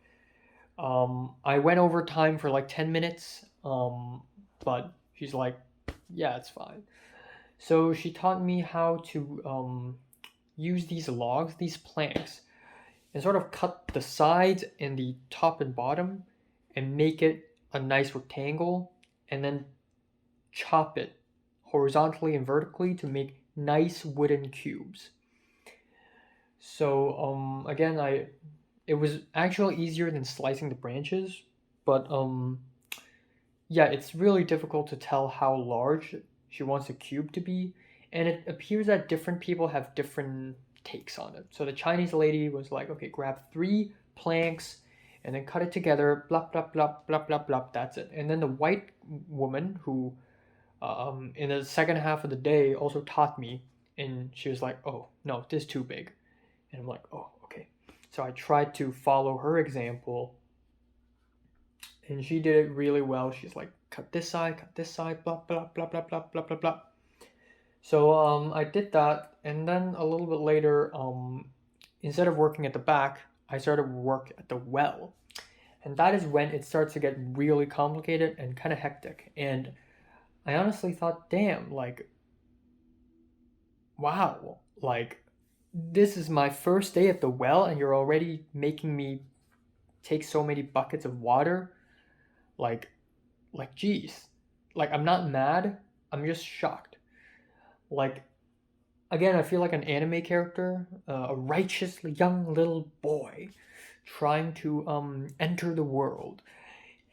I went over time for like 10 minutes, but she's like, yeah, it's fine. So she taught me how to use these logs, these planks, and sort of cut the sides and the top and bottom and make it a nice rectangle, and then chop it horizontally and vertically to make nice wooden cubes. So again, I it was actually easier than slicing the branches, but yeah, it's really difficult to tell how large she wants a cube to be, and it appears that different people have different takes on it. So the Chinese lady was like, okay, grab 3 planks and then cut it together, blah blah blah blah blah blah. That's it. And then the white woman who, in the second half of the day, also taught me, and she was like, oh no, this is too big, and I'm like, oh okay. So I tried to follow her example, and she did it really well. She's like, cut this side, blah blah blah blah blah blah blah blah. So I did that, and then a little bit later, instead of working at the back, I started work at the well, and that is when it starts to get really complicated and kind of hectic. And I honestly thought, damn, like, wow, like, this is my first day at the well, and you're already making me take so many buckets of water, like geez, like I'm not mad, I'm just shocked. Like, again, I feel like an anime character, a righteous young little boy trying to enter the world,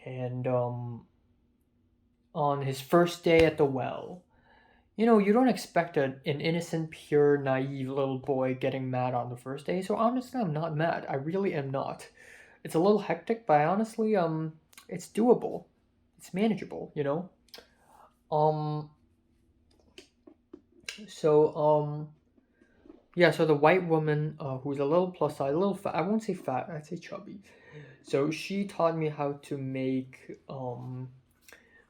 and on his first day at the well, you don't expect an innocent, pure, naive little boy getting mad on the first day. So honestly, I'm not mad. I really am not. It's a little hectic, but honestly, it's doable. It's manageable. Um, so yeah. So the white woman, who's a little plus size, a little fat. I won't say fat. I'd say chubby. So she taught me how to make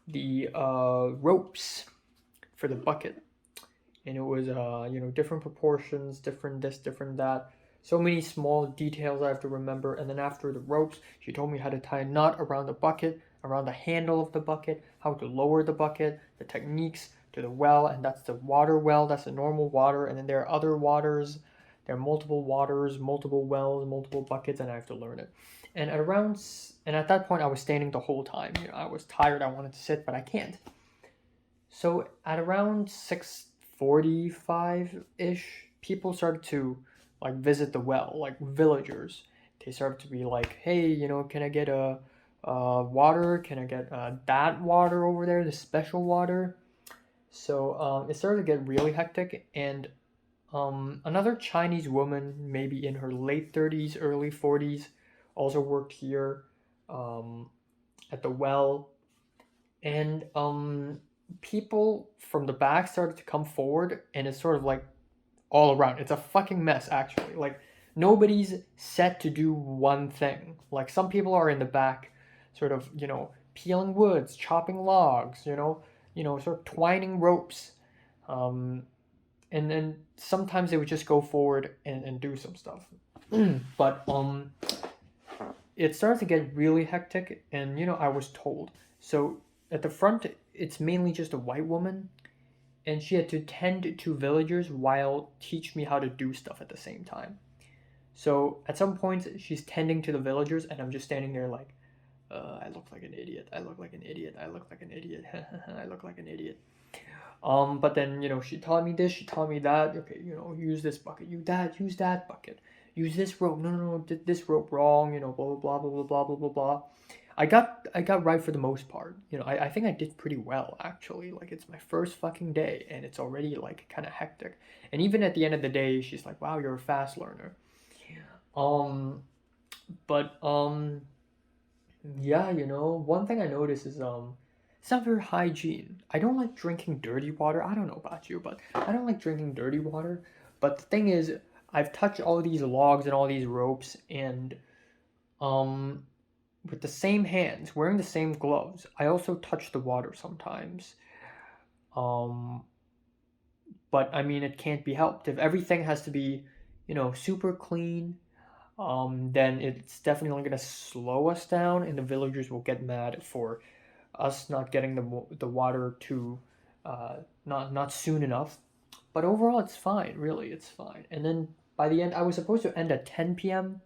the ropes for the bucket, and it was different proportions, different this, different that. So many small details I have to remember. And then after the ropes, she told me how to tie a knot around the bucket, around the handle of the bucket, how to lower the bucket, the techniques to the well, and that's the water well, that's the normal water, and then there are other waters. There are multiple waters, multiple wells, multiple buckets, and I have to learn it. And at that point I was standing the whole time. I was tired, I wanted to sit, but I can't. So at around 6:45 ish, people started to like visit the well, like villagers. They started to be like, hey, can I get a water? Can I get that water over there, the special water? So it started to get really hectic, and another Chinese woman, maybe in her late 30s, early 40s, also worked here um, at the well, and people from the back started to come forward, and it's sort of like all around. It's a fucking mess, actually. Like, nobody's set to do one thing. Like, some people are in the back, sort of, peeling woods, chopping logs, sort of twining ropes. Um, and then sometimes they would just go forward and do some stuff. But it started to get really hectic, and I was told. So at the front, it's mainly just a white woman, and she had to tend to villagers while teach me how to do stuff at the same time. So at some points, she's tending to the villagers, and I'm just standing there like, I look like an idiot. I look like an idiot. I look like an idiot. I look like an idiot. But then she taught me this. She taught me that. Okay, use this bucket. Use that bucket. Use this rope. No, did this rope wrong. Blah blah blah blah blah blah blah blah. I got right for the most part. I think I did pretty well actually. Like, it's my first fucking day, and it's already like kind of hectic. And even at the end of the day, she's like, "Wow, you're a fast learner." Um, but yeah, one thing I noticed is it's not very hygiene. I don't like drinking dirty water. I don't know about you, but I don't like drinking dirty water. But the thing is, I've touched all these logs and all these ropes, and um with the same hands, wearing the same gloves, I also touch the water sometimes. Um, but I mean, it can't be helped. If everything has to be, super clean, then it's definitely going to slow us down, and the villagers will get mad for us not getting the water to not soon enough. But overall, it's fine. Really, it's fine. And then by the end, I was supposed to end at 10 p.m.,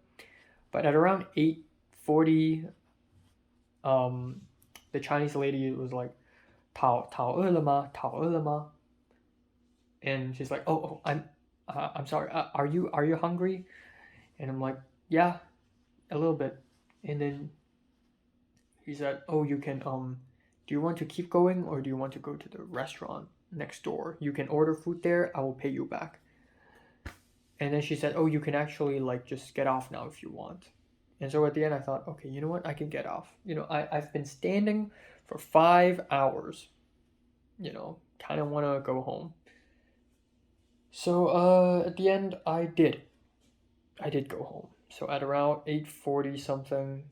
but at around 8:40, um, the Chinese lady was like, 讨饿了吗？讨饿了吗？ And she's like, oh, I'm sorry. Are you hungry? And I'm like, yeah, a little bit. And then he said, oh, you can do you want to keep going, or do you want to go to the restaurant next door? You can order food there. I will pay you back. And then she said, oh, you can actually like just get off now if you want. And so at the end, I thought, okay, you know what? I can get off. I've been standing for 5 hours. Kind of want to go home. So at the end, I did. I did go home. So at around 8:40 something,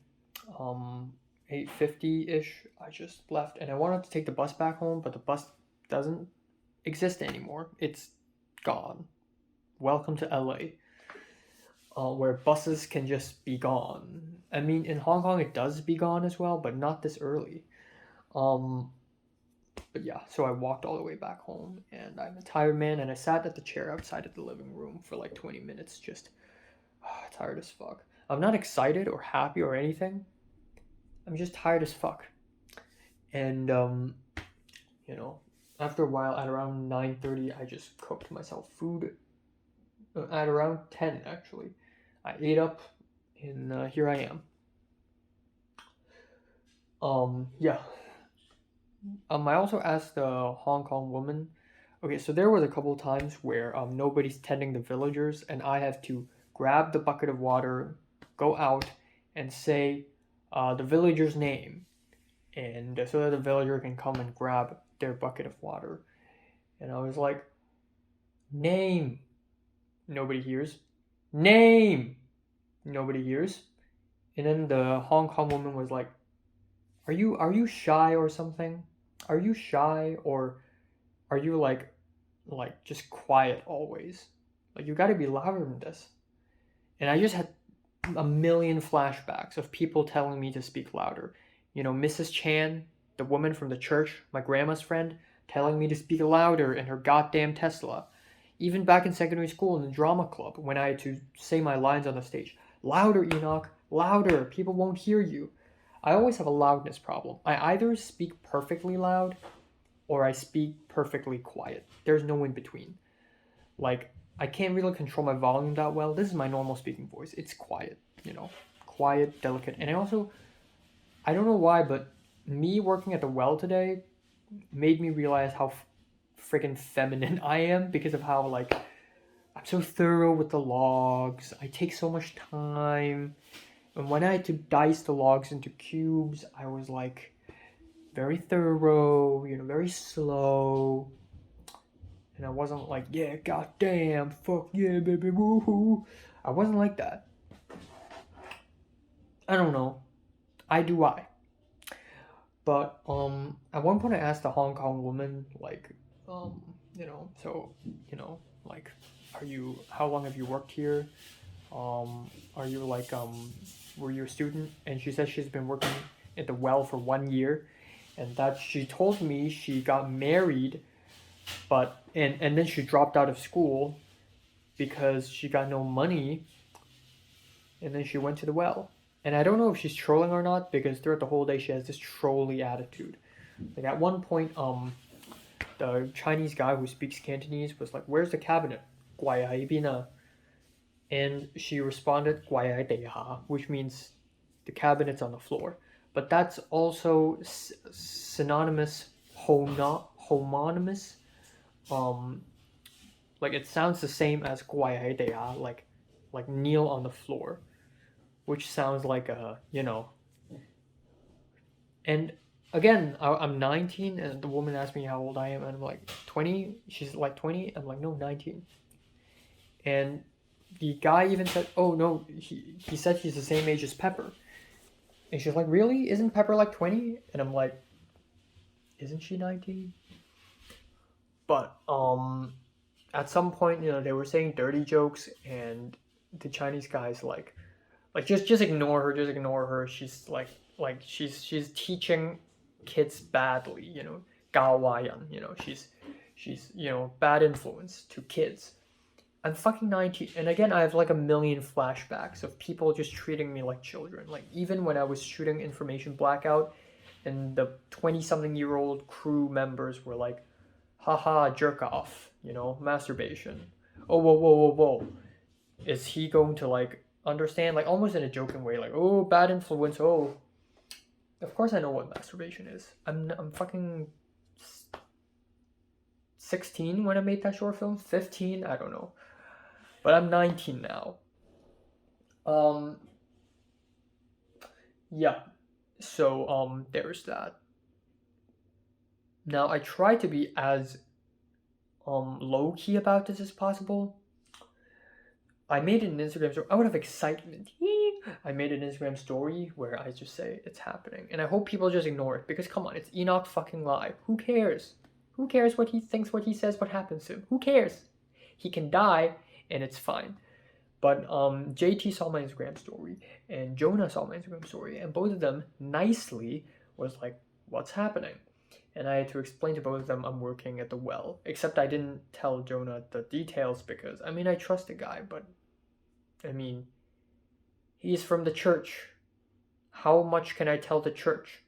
8:50 ish, I just left, and I wanted to take the bus back home, but the bus doesn't exist anymore. It's gone. Welcome to LA, where buses can just be gone. I mean, in Hong Kong it does be gone as well, but not this early. Um, but yeah, so I walked all the way back home, and I'm a tired man, and I sat at the chair outside of the living room for like 20 minutes, just tired as fuck. I'm not excited or happy or anything. I'm just tired as fuck. And you know, after a while, at around 9:30, I just cooked myself food. At around 10, actually, I ate up, and here I am. Yeah. I also asked the Hong Kong woman. Okay, so there was a couple of times where nobody's tending the villagers, and I have to grab the bucket of water, go out, and say the villager's name, and so that the villager can come and grab their bucket of water. And I was like, name. Nobody hears. Name. Nobody hears. And then the Hong Kong woman was like, are you shy or something? Are you shy, or are you like just quiet always? Like, you got to be louder than this. And I just had a million flashbacks of people telling me to speak louder. Mrs. Chan, the woman from the church, my grandma's friend, telling me to speak louder in her goddamn Tesla. Even back in secondary school in the drama club, when I had to say my lines on the stage, louder, Enoch, louder, people won't hear you. I always have a loudness problem. I either speak perfectly loud or I speak perfectly quiet. There's no in between. Like, I can't really control my volume that well. This is my normal speaking voice. It's quiet, quiet, delicate. And I don't know why, but me working at the well today made me realize how freaking feminine I am, because of how, like, I'm so thorough with the logs. I take so much time. And when I had to dice the logs into cubes, I was like very thorough, very slow. And I wasn't like, yeah, goddamn, fuck yeah, baby, woohoo. I wasn't like that. I don't know. I do I. But at one point I asked the Hong Kong woman, like, so, like, how long have you worked here? Are you like were you a student? And she said she's been working at the well for 1 year, and that she told me she got married, but and then she dropped out of school because she got no money, and then she went to the well. And I don't know if she's trolling or not, because throughout the whole day she has this trolly attitude. Like, at one point, the Chinese guy who speaks Cantonese was like, "Where's the cabinet?" 拐喺邊啊? And she responded, 拐喺地下, which means the cabinet's on the floor. But that's also synonymous, homonymous. Like, it sounds the same as 拐喺地下, like kneel on the floor, which sounds like And again, I'm 19, and the woman asked me how old I am, and I'm like 20. She's like 20. I'm like, no, 19. And the guy even said, oh no, he said he's the same age as Pepper. And she's like, really? Isn't Pepper like 20? And I'm like, isn't she 19? But at some point, they were saying dirty jokes, and the Chinese guys like just ignore her, just ignore her. She's like she's teaching kids badly, gao wayan, she's bad influence to kids. I'm fucking 19, and again, I have like a million flashbacks of people just treating me like children. Like, even when I was shooting Information Blackout, and the 20-something-year-old crew members were like, haha, jerk off, masturbation. Oh, whoa, whoa, whoa, whoa. Is he going to, like, understand? Like, almost in a joking way, like, oh, bad influence, oh. Of course I know what masturbation is. I'm fucking 16 when I made that short film? 15? I don't know. But I'm 19 now. Yeah. So, there's that. Now, I try to be as low-key about this as possible. I made an Instagram story out of excitement. I made an Instagram story where I just say it's happening. And I hope people just ignore it, because come on, it's Enoch fucking Lie. Who cares? Who cares what he thinks, what he says, what happens to him? Who cares? He can die, and it's fine. But JT saw my Instagram story, and Jonah saw my Instagram story, and both of them nicely was like, what's happening? And I had to explain to both of them I'm working at the well. Except I didn't tell Jonah the details because, I trust the guy, but, he's from the church. How much can I tell the church?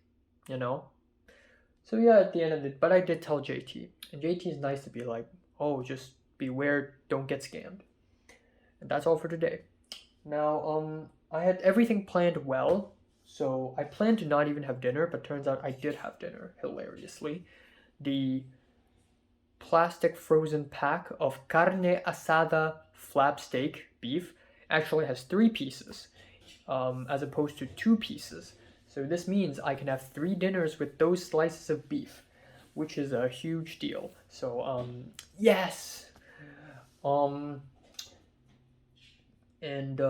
So yeah, at the end of it, but I did tell JT. And JT is nice to be like, oh, just beware, don't get scammed. And that's all for today. Now, I had everything planned well. So I planned to not even have dinner, but turns out I did have dinner, hilariously. The plastic frozen pack of carne asada flap steak beef actually has 3 pieces, as opposed to 2 pieces. So this means I can have 3 dinners with those slices of beef, which is a huge deal. So, yes! And,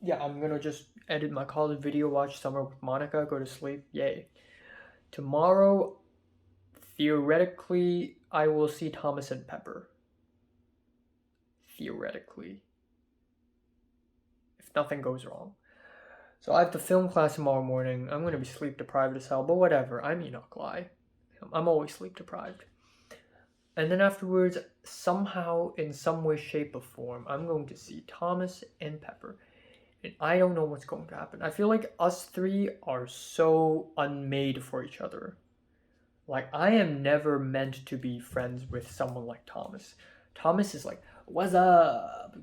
yeah, I'm gonna just edit my college video, watch Summer with Monica, go to sleep. Yay. Tomorrow, theoretically, I will see Thomas and Pepper. Theoretically. If nothing goes wrong. So I have the film class tomorrow morning. I'm gonna be sleep deprived as hell, but whatever. I'm Enoch Lie. I'm always sleep deprived. And then afterwards, somehow, in some way, shape, or form, I'm going to see Thomas and Pepper. And I don't know what's going to happen. I feel like us 3 are so unmade for each other. Like, I am never meant to be friends with someone like Thomas. Thomas is like, what's up?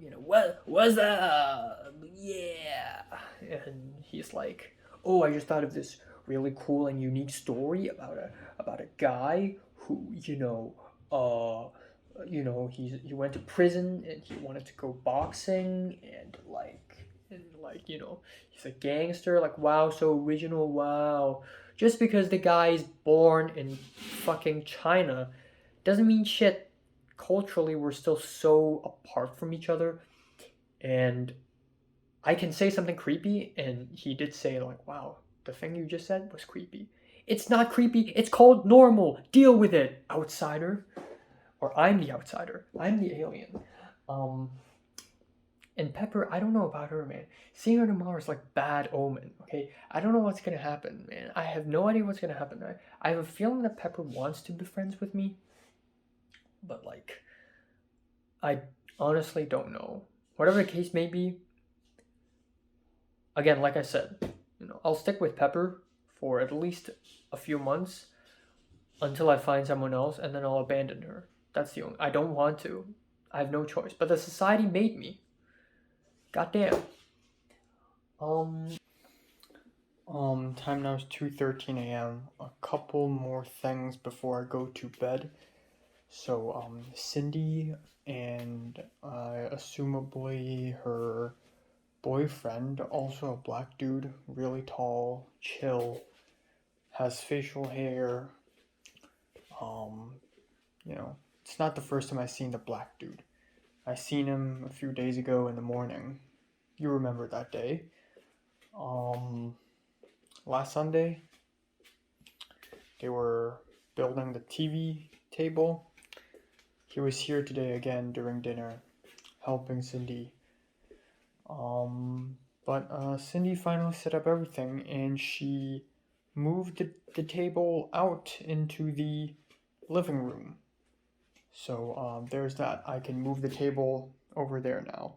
What's up? Yeah. And he's like, oh, I just thought of this really cool and unique story about a guy who, he went to prison and he wanted to go boxing and he's a gangster. Like, wow, so original. Wow. Just because the guy is born in fucking China doesn't mean shit. Culturally, we're still so apart from each other. And I can say something creepy, and he did say, like, wow, the thing you just said was creepy. It's not creepy. It's called normal. Deal with it, outsider. Or I'm the outsider. I'm the alien. And Pepper, I don't know about her, man. Seeing her tomorrow is like bad omen, okay? I don't know what's gonna happen, man. I have no idea what's gonna happen. I have a feeling that Pepper wants to be friends with me. But, like, I honestly don't know. Whatever the case may be, again, like I said, I'll stick with Pepper for at least a few months until I find someone else, and then I'll abandon her. That's the only... I don't want to. I have no choice. But the society made me. Goddamn. Time now is 2:13 a.m. A couple more things before I go to bed. So, Cindy and assumably her boyfriend, also a black dude, really tall, chill, has facial hair. It's not the first time I've seen the black dude. I seen him a few days ago in the morning. You remember that day. last Sunday. They were building the TV table. He was here today again during dinner, helping Cindy. But Cindy finally set up everything, and she moved the table out into the living room. So there's that. I can move the table over there now.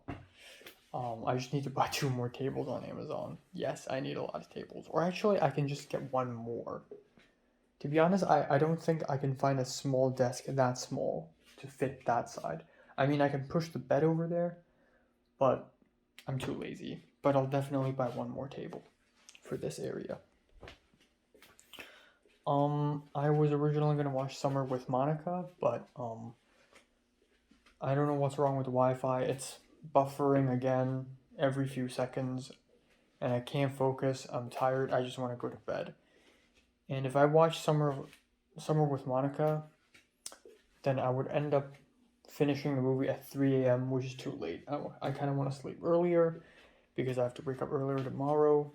I just need to buy 2 more tables on Amazon. Yes, I need a lot of tables. Or actually, I can just get 1 more. To be honest, I don't think I can find a small desk that small to fit that side. I mean, I can push the bed over there, but I'm too lazy. But I'll definitely buy 1 more table for this area. I was originally gonna watch Summer with Monica, but I don't know what's wrong with the Wi-Fi. It's buffering again every few seconds, and I can't focus. I'm tired. I just want to go to bed. And if I watch Summer with Monica, then I would end up finishing the movie at 3 a.m., which is too late. I kind of want to sleep earlier because I have to wake up earlier tomorrow.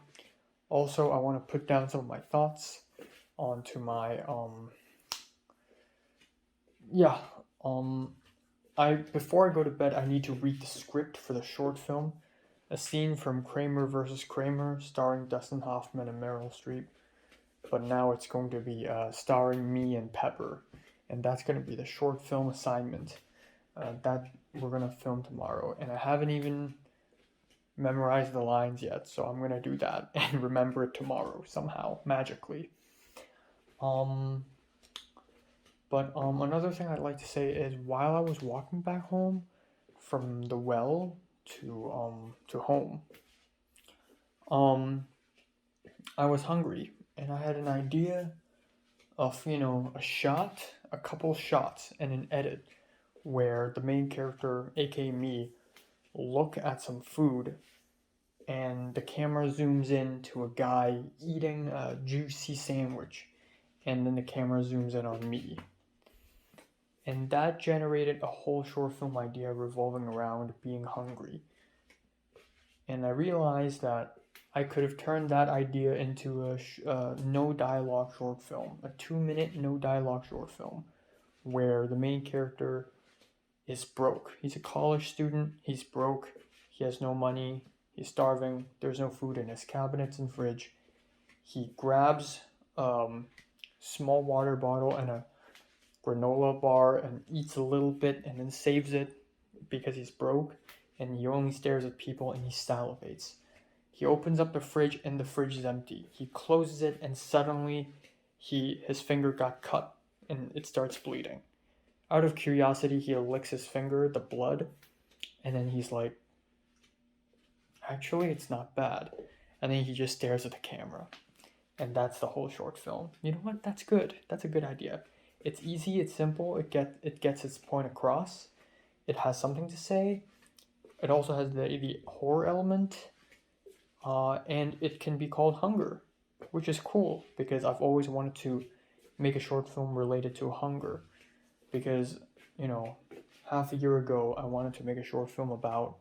Also, I want to put down some of my thoughts onto my before I go to bed, I need to read the script for the short film, a scene from Kramer versus Kramer, starring Dustin Hoffman and Meryl Streep. But now it's going to be starring me and Pepper, and that's going to be the short film assignment that we're going to film tomorrow. And I haven't even memorized the lines yet, so I'm going to do that and remember it tomorrow somehow, magically. But another thing I'd like to say is while I was walking back home from the well to home, I was hungry and I had an idea of a couple shots and an edit where the main character, aka me, look at some food and the camera zooms in to a guy eating a juicy sandwich, and then the camera zooms in on me. And that generated a whole short film idea revolving around being hungry. And I realized that I could have turned that idea into a no dialogue short film, a 2-minute no dialogue short film, where the main character is broke. He's a college student, he's broke, he has no money, he's starving, there's no food in his cabinets and fridge. He grabs small water bottle and a granola bar and eats a little bit and then saves it because he's broke, and he only stares at people and he salivates. He opens up the fridge and the fridge is empty. He closes it and suddenly his finger got cut and it starts bleeding. Out of curiosity, he licks his finger, the blood, and then he's like, actually, it's not bad. And then he just stares at the camera. And that's the whole short film. You know what? That's good. That's a good idea. It's easy, it's simple, it gets its point across. It has something to say. It also has the horror element. And it can be called Hunger, which is cool because I've always wanted to make a short film related to hunger. Because, half a year ago, I wanted to make a short film about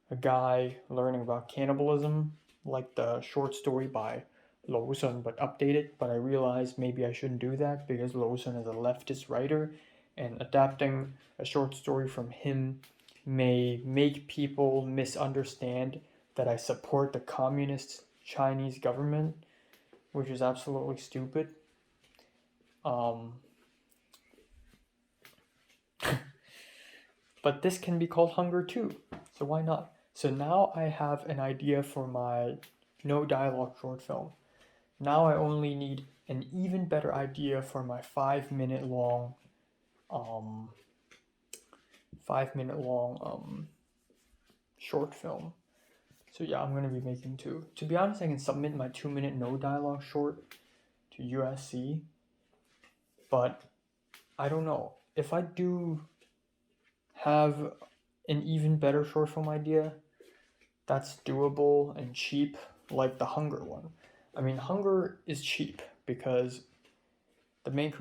a guy learning about cannibalism, like the short story by Lo Sun, but updated. But I realized maybe I shouldn't do that because Lo Sun is a leftist writer, and adapting a short story from him may make people misunderstand that I support the communist Chinese government, which is absolutely stupid. But this can be called Hunger too, so why not? So now I have an idea for my no dialogue short film. Now I only need an even better idea for my 5-minute long short film. So yeah, I'm going to be making 2. To be honest, I can submit my 2-minute no dialogue short to USC, but I don't know. If I do have an even better short film idea that's doable and cheap, like the Hunger one. I mean, Hunger is cheap because the main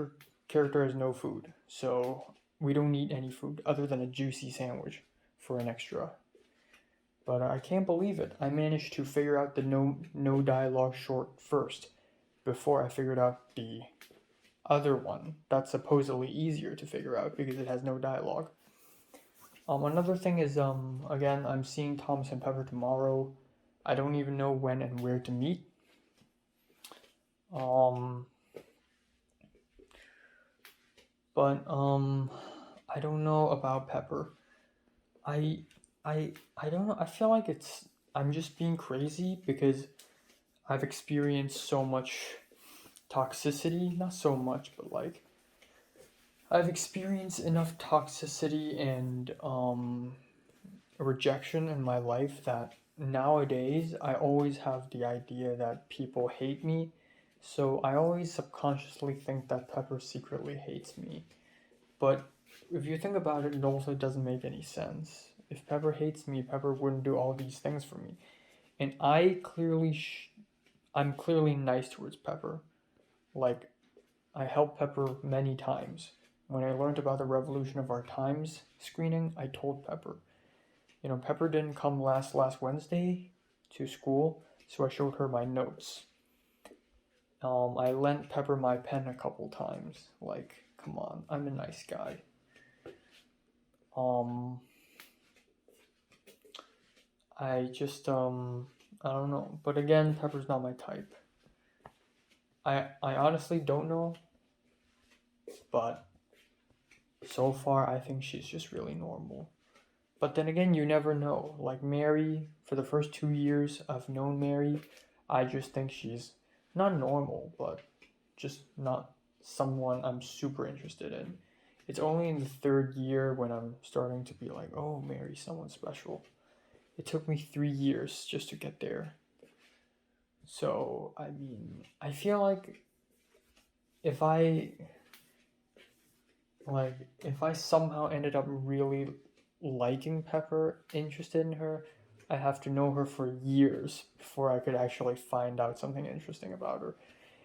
character has no food, so we don't need any food other than a juicy sandwich for an extra. But I can't believe it. I managed to figure out the no dialogue short first before I figured out the other one that's supposedly easier to figure out because it has no dialogue. Another thing is again, I'm seeing Thomas and Pepper tomorrow. I don't even know when and where to meet. But I don't know about Pepper. I I don't know. I feel like I'm just being crazy because I've experienced so much toxicity, not so much, but like I've experienced enough toxicity and rejection in my life that nowadays I always have the idea that people hate me. So I always subconsciously think that Pepper secretly hates me. But if you think about it, it also doesn't make any sense. If Pepper hates me, Pepper wouldn't do all these things for me. And I'm clearly nice towards Pepper. Like, I helped Pepper many times. When I learned about the Revolution of Our Times screening, I told Pepper. You know, Pepper didn't come last Wednesday to school, so I showed her my notes. I lent Pepper my pen a couple times. Like, come on, I'm a nice guy. I just I don't know. But again, Pepper's not my type. I honestly don't know, but so far I think she's just really normal. But then again, you never know. Like Mary, for the first 2 years I've known Mary, I just think she's not normal, but just not someone I'm super interested in. It's only in the third year when I'm starting to be like, oh, Mary's someone special. It took me 3 years just to get there. So, I mean, I feel like if I if I somehow ended up really liking Pepper, interested in her, I have to know her for years before I could actually find out something interesting about her.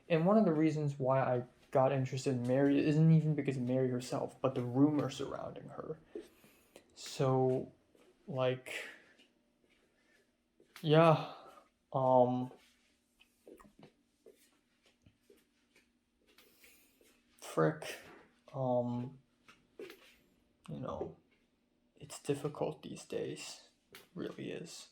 And one of the reasons why I got interested in Mary isn't even because of Mary herself, but the rumor surrounding her. So, like, yeah, um, frick, um, you know, it's difficult these days, it really is.